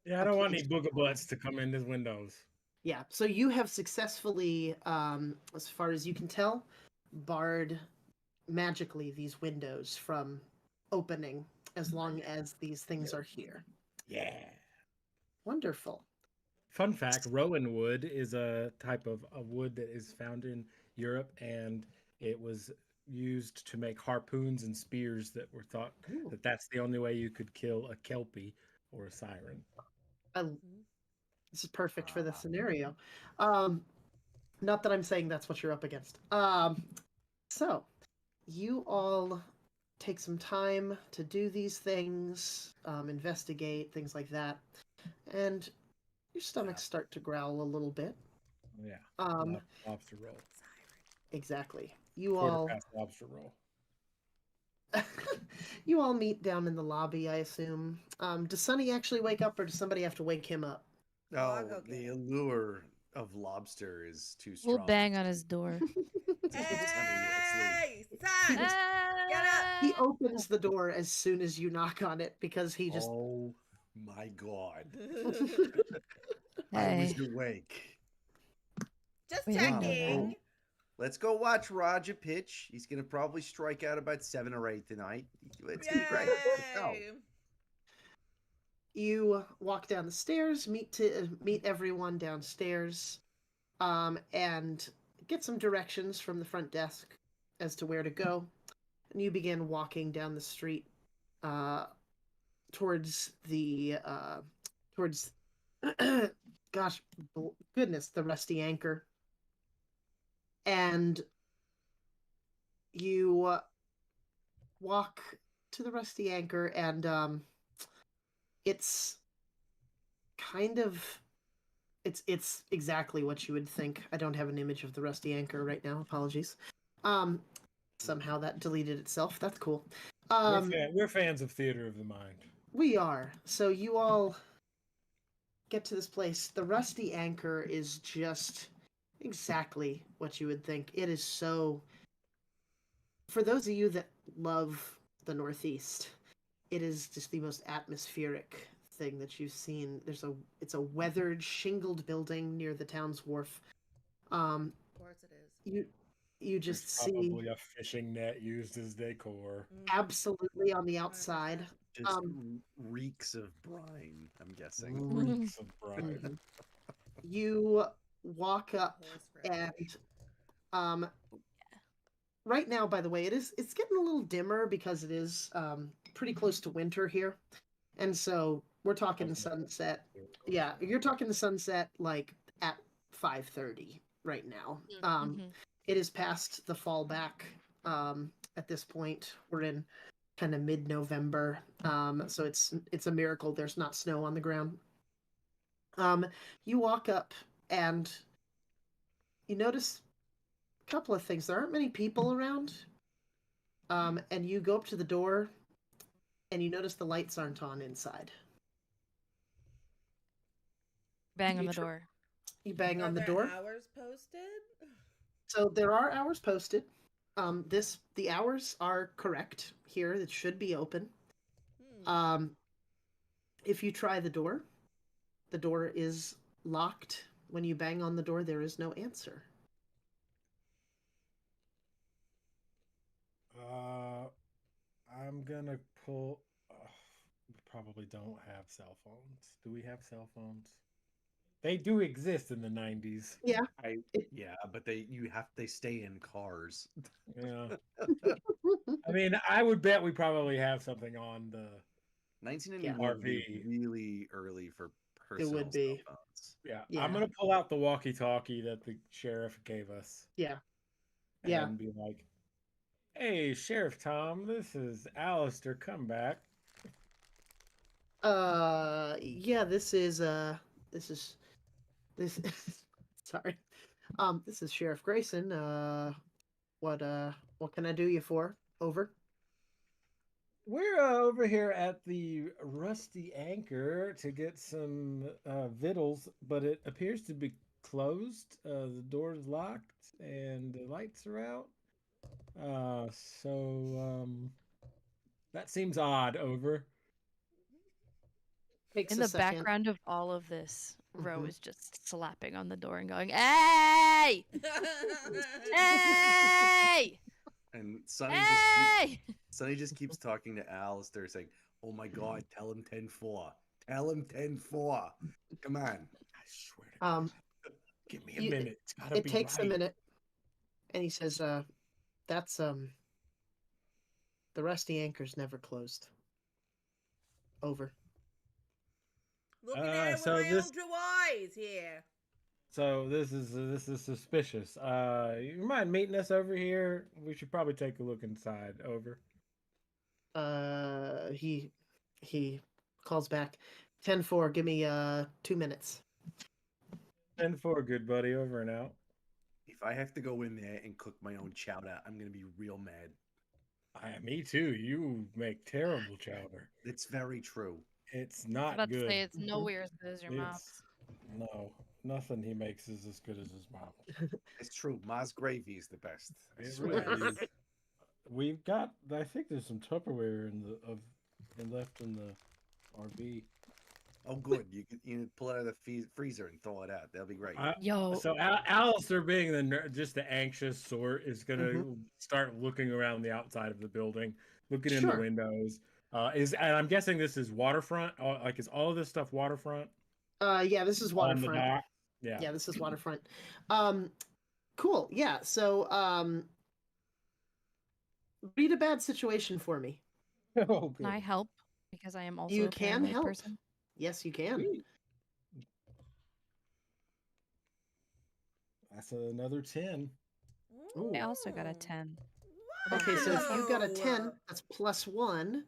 Yeah, I don't want any booger butts to come in these windows. Yeah, so you have successfully, as far as you can tell, barred magically these windows from opening as long as these things are here. Yeah. Wonderful. Fun fact, rowan wood is a type of a wood that is found in Europe, and it was used to make harpoons and spears that were thought Ooh. that that's the only way you could kill a kelpie or a siren. This is perfect for this scenario. Not that I'm saying that's what you're up against. So you all take some time to do these things, investigate things like that, and your stomachs start to growl a little bit. Oh, yeah. Lobster roll. Exactly. You Quarter all past lobster roll. you all meet down in the lobby, I assume. Does Sonny actually wake up, or does somebody have to wake him up? I'll Oh, go get the him. allure of lobster is too strong. We'll bang on his door. Hey, son! Get up! He opens the door as soon as you knock on it because he just. Oh my god. I Hey. was awake. Just We didn't know checking. that. Let's go watch Roger pitch. He's gonna probably strike out about 7 or 8 tonight. It's gonna be great. Let's go. Yay. You walk down the stairs, meet everyone downstairs, and get some directions from the front desk as to where to go. And you begin walking down the street towards the gosh, goodness, the Rusty Anchor. And you walk to the Rusty Anchor, and it's kind of it's exactly what you would think. I don't have an image of the Rusty Anchor right now. Apologies. Somehow that deleted itself. That's cool. We're fans of theater of the mind. We are. So you all get to this place. The Rusty Anchor is just exactly what you would think. It is so. For those of you that love the Northeast, it is just the most atmospheric thing that you've seen. It's a weathered, shingled building near the town's wharf. Of course it is. You just There's see probably a fishing net used as decor. absolutely on the outside. Just reeks of brine, I'm guessing. Reeks of brine. You walk up and right now, by the way, it's getting a little dimmer because it is pretty close to winter here. And so we're talking sunset. Yeah, you're talking the sunset like at 5:30 right now. It is past the fall back at this point. We're in kind of mid-November. So it's a miracle there's not snow on the ground. You walk up and you notice a couple of things. There aren't many people around. And you go up to the door and you notice the lights aren't on inside. Bang on You the tr- door. You bang Are on the there door. hours posted? So there are hours posted. The hours are correct here. It should be open. Hmm. If you try the door is locked. When you bang on the door, there is no answer. I'm gonna pull. We probably don't have cell phones. Do we have cell phones? They do exist in the 90s. Yeah. Yeah, but they stay in cars. Yeah. I mean, I would bet we probably have something on the 1991 would be RV. really early for It personal would cell be. phones. Yeah. Yeah. I'm gonna pull out the walkie-talkie that the sheriff gave us Yeah. Yeah. and be like, "Hey, Sheriff Tom, this is Alistair. Come back." Yeah, this is this sorry. This is Sheriff Grayson. What can I do you for? Over. We're over here at the Rusty Anchor to get some victuals, but it appears to be closed. The door's locked and the lights are out. Uh, so that seems odd. Over. Takes In a the second. background of all of this, Ro Mhm. is just slapping on the door and going, "Hey! Hey! And Hey!" Sonny just keeps talking to Alistair saying, "Oh my god, tell him 10-4. Tell him 10-4. Come on." I swear to God, Um, give me a you- minute. It's gotta it be takes a right. minute, and he says, that's the Rusty Anchor's never closed. Over. Looking at it with so my this- own two eyes here. So this is suspicious. You mind meeting us over here? We should probably take a look inside. Over. He calls back. 10-4. Give me 2 minutes. 10-4, good buddy. Over and out. If I have to go in there and cook my own chowder, I'm gonna be real mad. Me too. You make terrible chowder. It's very true. It's I was not about good. to say it's Mhm. nowhere as good as your mom's. No, nothing he makes is as good as his mom. It's true. Ma's gravy is the best. I It swear. really is. We've got. I think there's some Tupperware left in the RV. Oh, good. You can pull it out of the freezer and thaw it out. That'll be great. Yo, So Alistair, being just the anxious sort, is gonna start looking around the outside of the building, looking in the Sure. windows. And I'm guessing this is waterfront. Like, is all of this stuff waterfront? Yeah, this is On the waterfront. dock? Yeah. Yeah, this is waterfront. Cool. Yeah. So, read a bad situation for me. Oh, can I good. help? Because I am also You a can paranoid help. person. Yes, you can. Sweet. That's another 10. I also got a Ooh. 10. Okay, so if you got a 10, Wow. that's +1.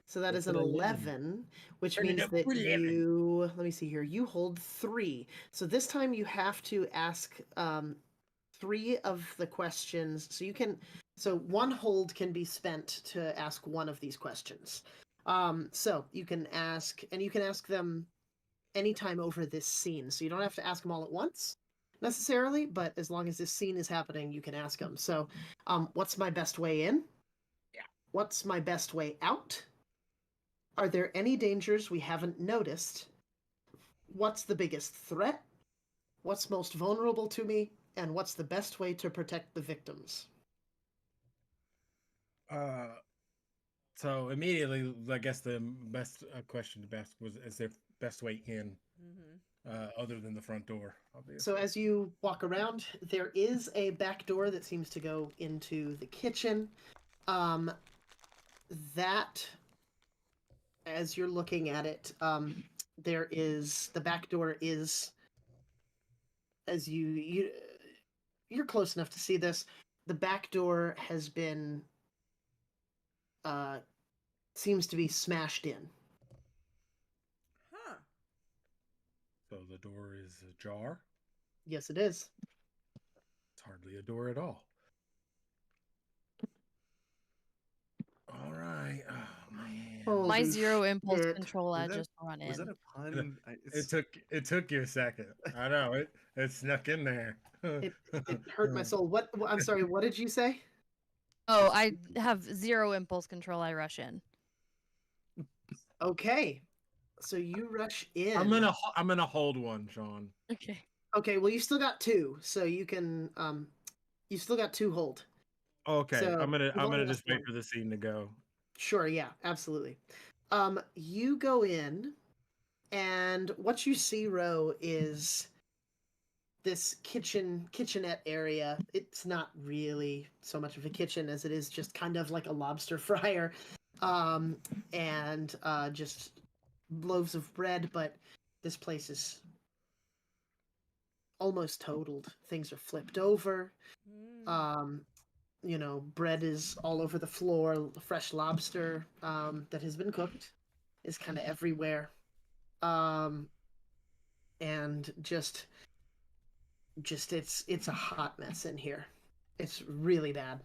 So that That's is an an 11, which Turn it means up that 11. you, let me see here, you hold 3. So this time you have to ask 3 of the questions. So one hold can be spent to ask one of these questions. So you can ask, and you can ask them anytime over this scene. So you don't have to ask them all at once necessarily, but as long as this scene is happening, you can ask them. So, what's my best way in? Yeah. What's my best way out? Are there any dangers we haven't noticed? What's the biggest threat? What's most vulnerable to me? And what's the best way to protect the victims? So immediately, I guess the best question to ask was, is there best way in, other than the front door, obviously. So as you walk around, there is a back door that seems to go into the kitchen. That, as you're looking at it, there is the back door is, as you're close enough to see this. The back door has been seems to be smashed in. Huh. So the door is ajar. Yes, it is. It's hardly a door at all. All right. Oh man. My Holy 0 impulse shit. control, I Was that just run was that in. a pun? It took you a second. I know it snuck in there. It hurt my soul. What? I'm sorry. What did you say? Oh, I have 0 impulse control. I rush in. Okay, so you rush in. I'm gonna hold one, Sean. Okay. Okay, well you still got 2, so you can you still got 2 hold. Okay, So I'm you've only gonna lost just wait 1. for the scene to go. Sure, yeah, absolutely. You go in, and what you see, Ro, is this kitchenette area. It's not really so much of a kitchen as it is just kind of like a lobster fryer, and just loaves of bread. But this place is almost totaled. Things are flipped over. Mm. Bread is all over the floor. Fresh lobster that has been cooked is kind of everywhere. And just it's a hot mess in here. It's really bad.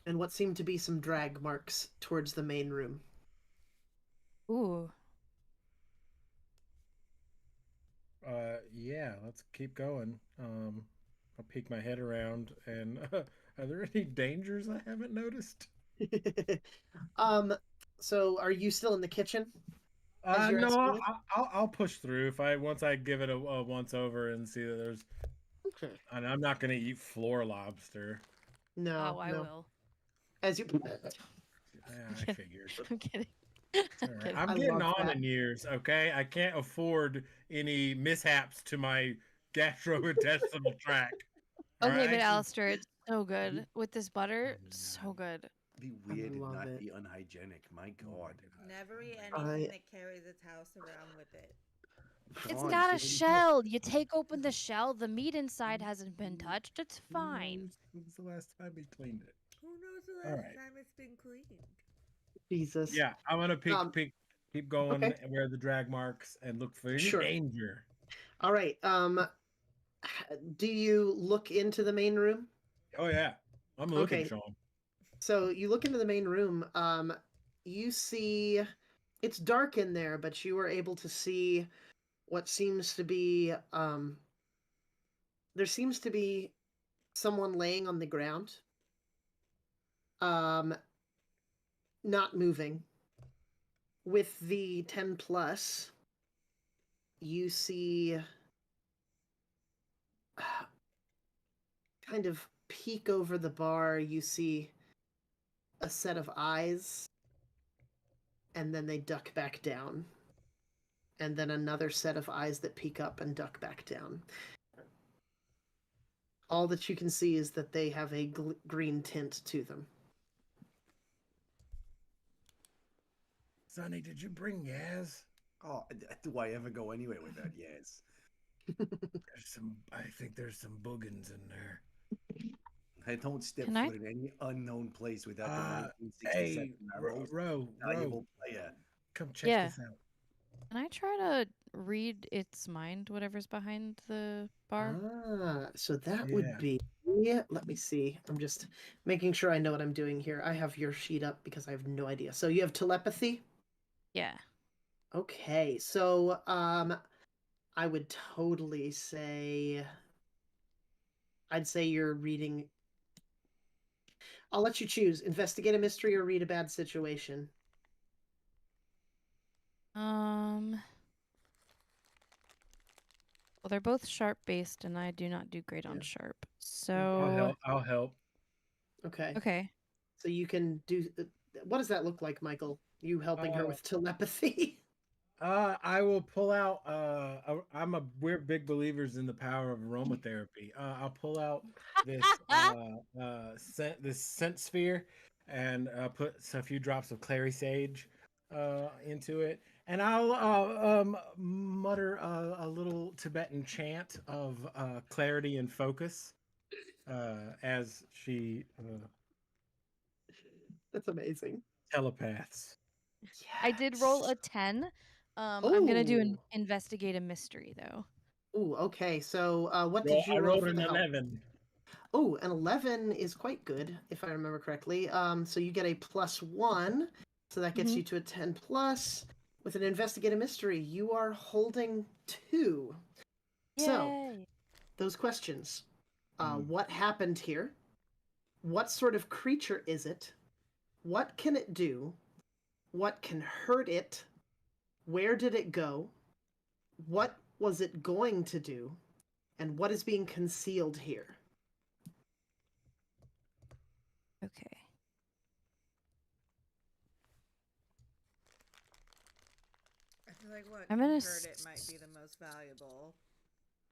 And what seem to be some drag marks towards the main room. Ooh. Yeah, let's keep going. I'll peek my head around, and are there any dangers I haven't noticed? So are you still in the kitchen? As you're No, escorted? I'll push through if once I give it a once over and see that there's. Okay. And I'm not gonna eat floor lobster. No, Oh, I no. will. As you I figured. I'm kidding. All right. Kidding. I'm I getting love on that. in years, okay? I can't afford any mishaps to my gastrointestinal tract. All Okay, but right? Alistair, it's so good with this butter. So good. Be I weird and love not it. be unhygienic. My God. Never eat I- anything that carries its house around with it. It's Sean, got a get in- shell. You take open the shell. The meat inside hasn't been touched. It's fine. When's the last time we cleaned it? Who knows the All last right. time it's been cleaned? Jesus. Yeah, I'm gonna Um, keep going okay. where the drag marks and look for any Sure. danger. All right. Do you look into the main room? Oh yeah, I'm looking, Okay. Sean. So you look into the main room. You see, it's dark in there, but you are able to see what seems to be. There seems to be someone laying on the ground. Um, not moving. With the 10 plus, you see kind of peek over the bar. You see a set of eyes, and then they duck back down. And then another set of eyes that peek up and duck back down. All that you can see is that they have a green tint to them. Sonny, did you bring Yaz? Oh, do I ever go anywhere without yes? I think there's some boogans in there. I don't step Can I- foot in any unknown place without the Hey, 1967 most Ro, valuable player. come check Yeah. this out. Can I try to read its mind, whatever's behind the bar? So that Yeah. would be. Let me see. I'm just making sure I know what I'm doing here. I have your sheet up because I have no idea. So you have telepathy? Yeah. Okay. So I would totally say I'd say you're reading. I'll let you choose. Investigate a mystery or read a bad situation. Well, they're both sharp based, and I do not do great on Yeah. sharp. I'll So help. I'll help. Okay. okay. So you can do. What does that look like, Michael? You helping her with telepathy? I will pull out. We're big believers in the power of aromatherapy. I'll pull out this this scent sphere and put a few drops of clary sage into it, and I'll mutter a little Tibetan chant of clarity and focus as she That's amazing. telepaths. I did roll a 10. I'm gonna do an investigate a mystery though. Ooh, okay. So what did you I roll rolled for an the help? 11. Oh, an 11 is quite good, if I remember correctly. So you get a +1, so that gets Mhm. you to a 10 plus. With an investigative mystery, you are holding 2. So, Yay! those questions. Hmm. What happened here? What sort of creature is it? What can it do? What can hurt it? Where did it go? What was it going to do? And what is being concealed here? Okay. I feel like what I'm can gonna hurt it might be the most valuable.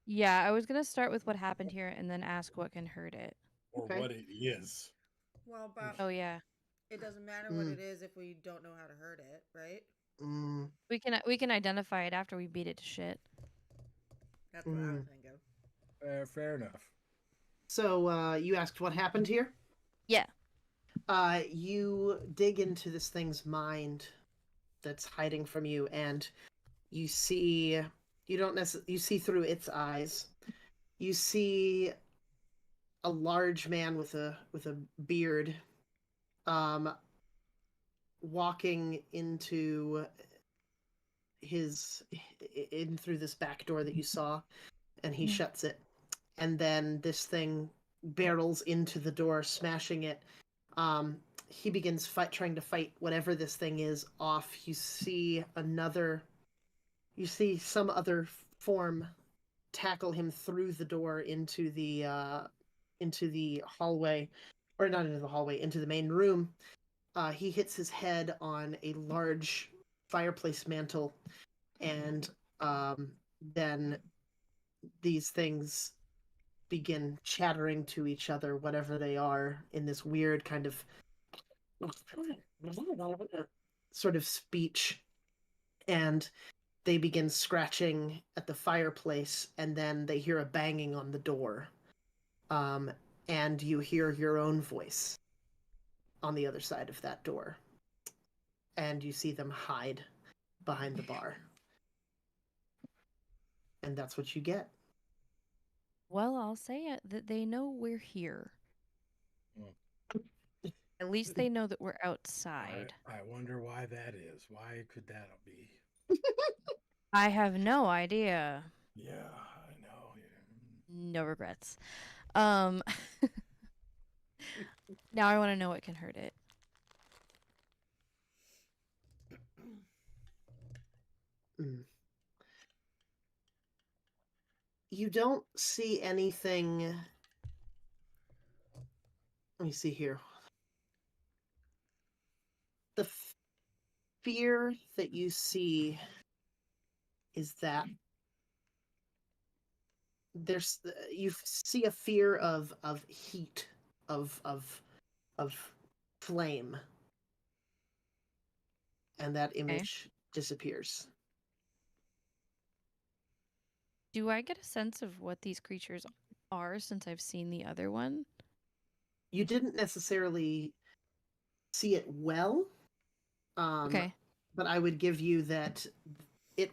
Yeah, I was gonna start with what happened here and then ask what can hurt it. Or Okay. what it is. Well, but Oh yeah, it doesn't matter what it is if we don't know how to hurt it, right? Mm, we can identify it after we beat it to shit. That's what I was thinking. Fair enough. So, you asked what happened here? Yeah. You dig into this thing's mind that's hiding from you, and you see you see through its eyes. You see a large man with a beard, um, walking into his in through this back door that you saw, and he shuts it. And then this thing barrels into the door, smashing it. Um, he begins trying to fight whatever this thing is off. You see some other form tackle him through the door into the hallway, or not into the hallway, into the main room. He hits his head on a large fireplace mantle, and then these things begin chattering to each other, whatever they are, in this weird kind of sort of speech. And they begin scratching at the fireplace, and then they hear a banging on the door. And you hear your own voice on the other side of that door. And you see them hide behind the bar. And that's what you get. Well, I'll say it that they know we're here. At least they know that we're outside. I wonder why that is. Why could that be? I have no idea. Yeah, I know. No regrets. Now I want to know what can hurt it. Mm. You don't see anything. Let me see here. The fear that you see is that you see a fear of heat, of flame, and that image disappears. Do I get a sense of what these creatures are since I've seen the other one? You didn't necessarily see it well, Okay. but I would give you that it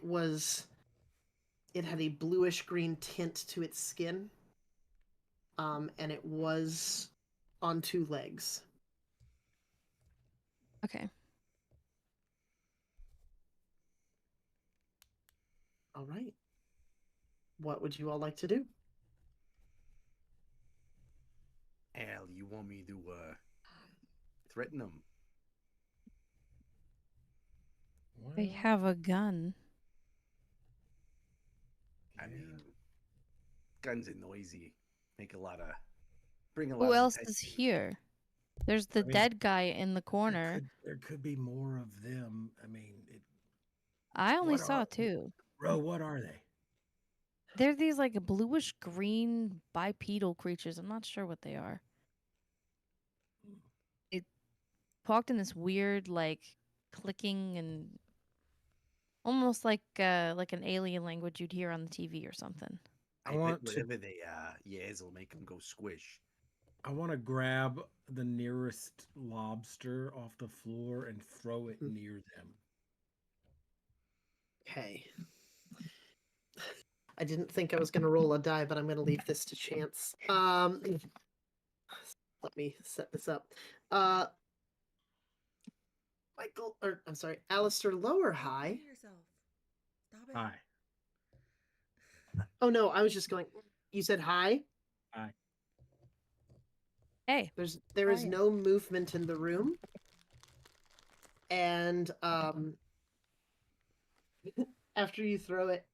had a bluish green tint to its skin, and it was on 2 legs. Okay. All right. What would you all like to do? Al, you want me to threaten them? They have a gun. I mean, guns are noisy. Make a lot of bring a lot Who of else attention. is here? There's the I mean, dead guy in the corner. There could be more of them. I mean, I only what saw are- 2. Bro, what are they? They're these like bluish green bipedal creatures. I'm not sure what they are. They walked in this weird like clicking and almost like an alien language you'd hear on the TV or something. I bet whatever they yes will make them go squish. I want to grab the nearest lobster off the floor and throw it near them. Okay. I didn't think I was going to roll a die, but I'm going to leave this to chance. Let me set this up. I'm sorry, Alistair, low or high? Kill yourself. Stop it. Hi. Oh no, I was just going. You said high. Hi. Hey. There is High. no movement in the room, and after you throw it,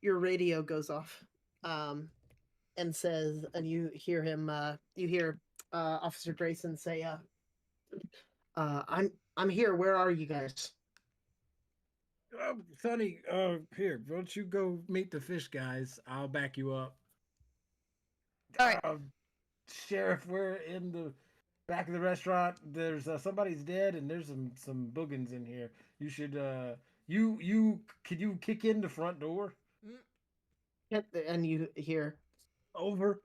your radio goes off, and says, and you hear him. You hear Officer Grayson say, I'm here. Where are you guys?" Sonny, here, why don't you go meet the fish guys? I'll back you up. All right. Sheriff, we're in the back of the restaurant. There's somebody's dead, and there's some boogans in here. You should could you kick in the front door? And you hear Over.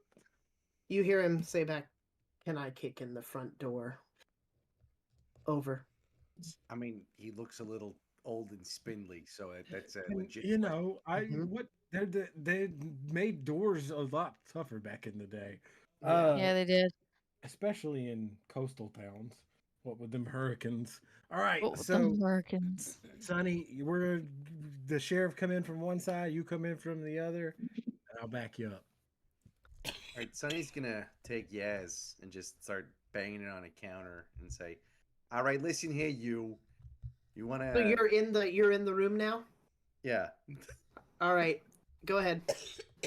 him say back, "Can I kick in the front door?" Over. I mean, he looks a little old and spindly, so that's a And, legit. you know, Mhm. they made doors a lot tougher back in the day. Yeah, they did. Especially in coastal towns. What with them hurricanes? All right, What with the so Americans? Sonny, the sheriff come in from one side, you come in from the other, and I'll back you up. All right, Sonny's gonna take Yaz and just start banging it on a counter and say, "All right, listen here, you wanna?" So you're in the room now. Yeah. All right, go ahead.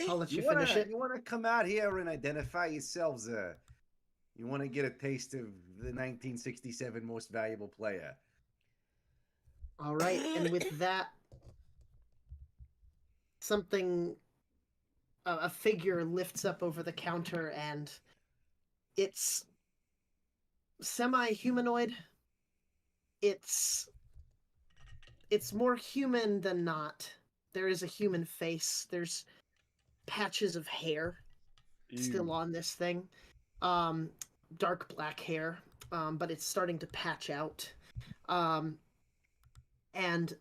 I'll let you finish it. You wanna come out here and identify yourselves? You wanna get a taste of the 1967 most valuable player? All right, and with that, a figure lifts up over the counter, and it's semi-humanoid. It's more human than not. There is a human face. There's patches of hair still on this thing. Dark black hair, but it's starting to patch out. And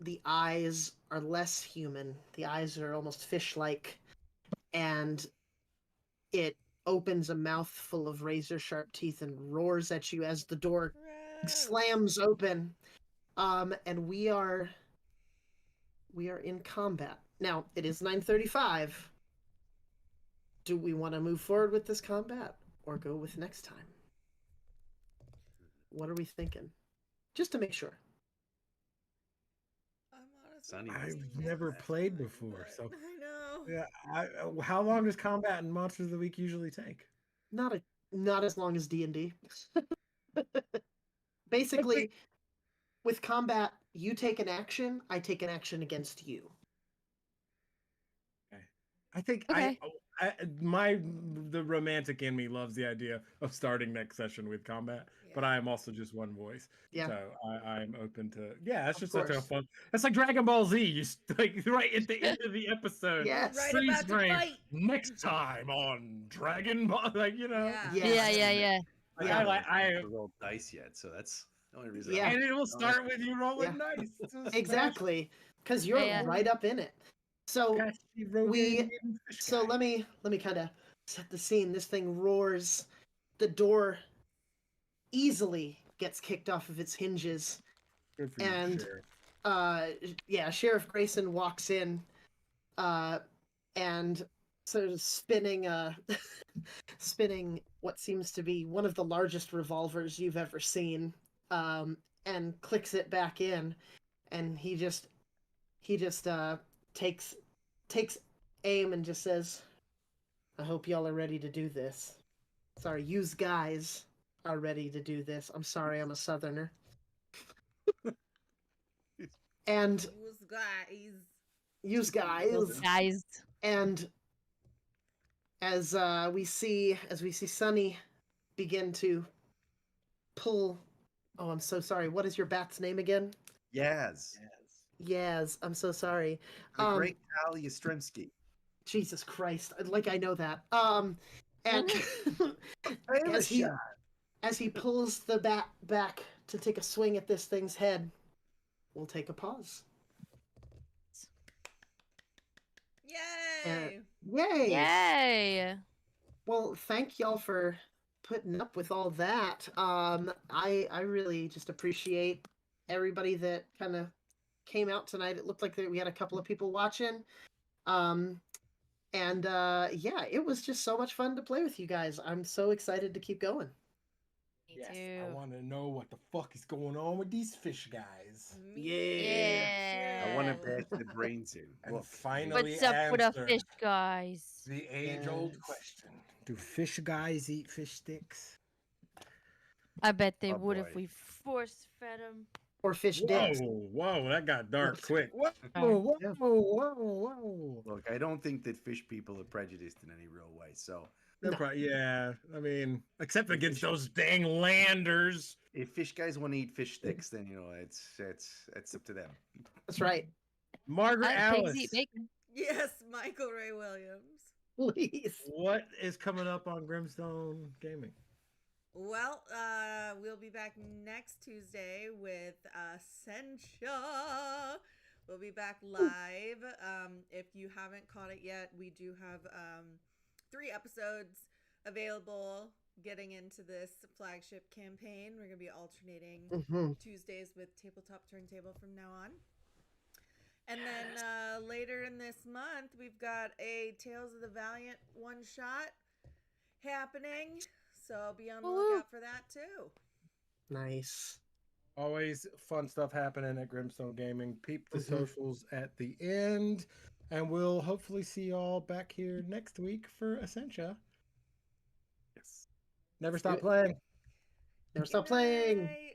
the eyes are less human. The eyes are almost fish-like, and it opens a mouth full of razor-sharp teeth and roars at you as the door slams open. And we are in combat. Now, it is 9:35. Do we want to move forward with this combat or go with next time? What are we thinking? Just to make sure. Sonny, I've wants to never combat. played before, so I know. yeah. How long does combat and Monsters of the Week usually take? Not as long as D&D. Basically, with combat, you take an action, I take an action against you. I think Okay. the romantic in me loves the idea of starting next session with combat, but I am also just one voice. Yeah. So I'm open to it's Of just such a course. fun. It's like Dragon Ball Z. You like right at the end of the episode. Yes. Right freeze about to frame, fight. next time on Dragon Ball, like Yeah. Yes. Yeah. I Yeah. haven't rolled dice yet, so that's the only reason. Yeah. and it will start with you rolling Yeah. dice. to smash Exactly, because you're Yeah. right up in it. So Pesky Rogaine and Fish so Guy. let me kind of set the scene. This thing roars. The door easily gets kicked off of its hinges. Good for and you, Sheriff. Sheriff Grayson walks in, and sort of spinning spinning what seems to be one of the largest revolvers you've ever seen, and clicks it back in, and he just takes aim and just says, "I hope y'all are ready to do this. Sorry, yous guys are ready to do this. I'm sorry, I'm a southerner." And Those guys. yous guys, Guys. and as we see Sunny begin to pull. Oh, I'm so sorry. What is your bat's name again? Yaz. Yaz. I'm so sorry. The great Cal Yastrzemski. Jesus Christ! Like I know that. And Famous shot. as he pulls the bat back to take a swing at this thing's head, we'll take a pause. And yay! Yay! Well, thank y'all for putting up with all that. I really just appreciate everybody that kind of came out tonight. It looked like we had a couple of people watching. And yeah, it was just so much fun to play with you guys. I'm so excited to keep going. Me Yes, too. I want to know what the fuck is going on with these fish guys. Yeah. I want to bash the brains in. And Look, finally What's up with the answer fish guys? the age-old Yes. question: do fish guys eat fish sticks? I bet they Oh, would if boy. we force fed them. Or fish dicks. Whoa, that got dark quick. Whoa, Yeah. whoa. look, I don't think that fish people are prejudiced in any real way. So They're No. yeah, I mean, except against those dang landers. if fish guys want to eat fish sticks, then it's up to them. That's right. Margaret Pigs Alice, eat bacon. Yes, Michael Ray Williams. Please. what is coming up on Grimstone Gaming? Well, we'll be back next Tuesday with Sencha. We'll be back live. If you haven't caught it yet, we do have 3 episodes available getting into this flagship campaign. We're going to be alternating Mhm. Tuesdays with Tabletop Turntable from now on. And then later in this month, we've got a Tales of the Valiant one-shot happening. So be on the lookout for that too. Nice. Always fun stuff happening at Grimstone Gaming. Peep the Mhm. socials at the end, and we'll hopefully see y'all back here next week for Essentia. Yes. Never Let's do stop it. playing. Never stop Good playing. night.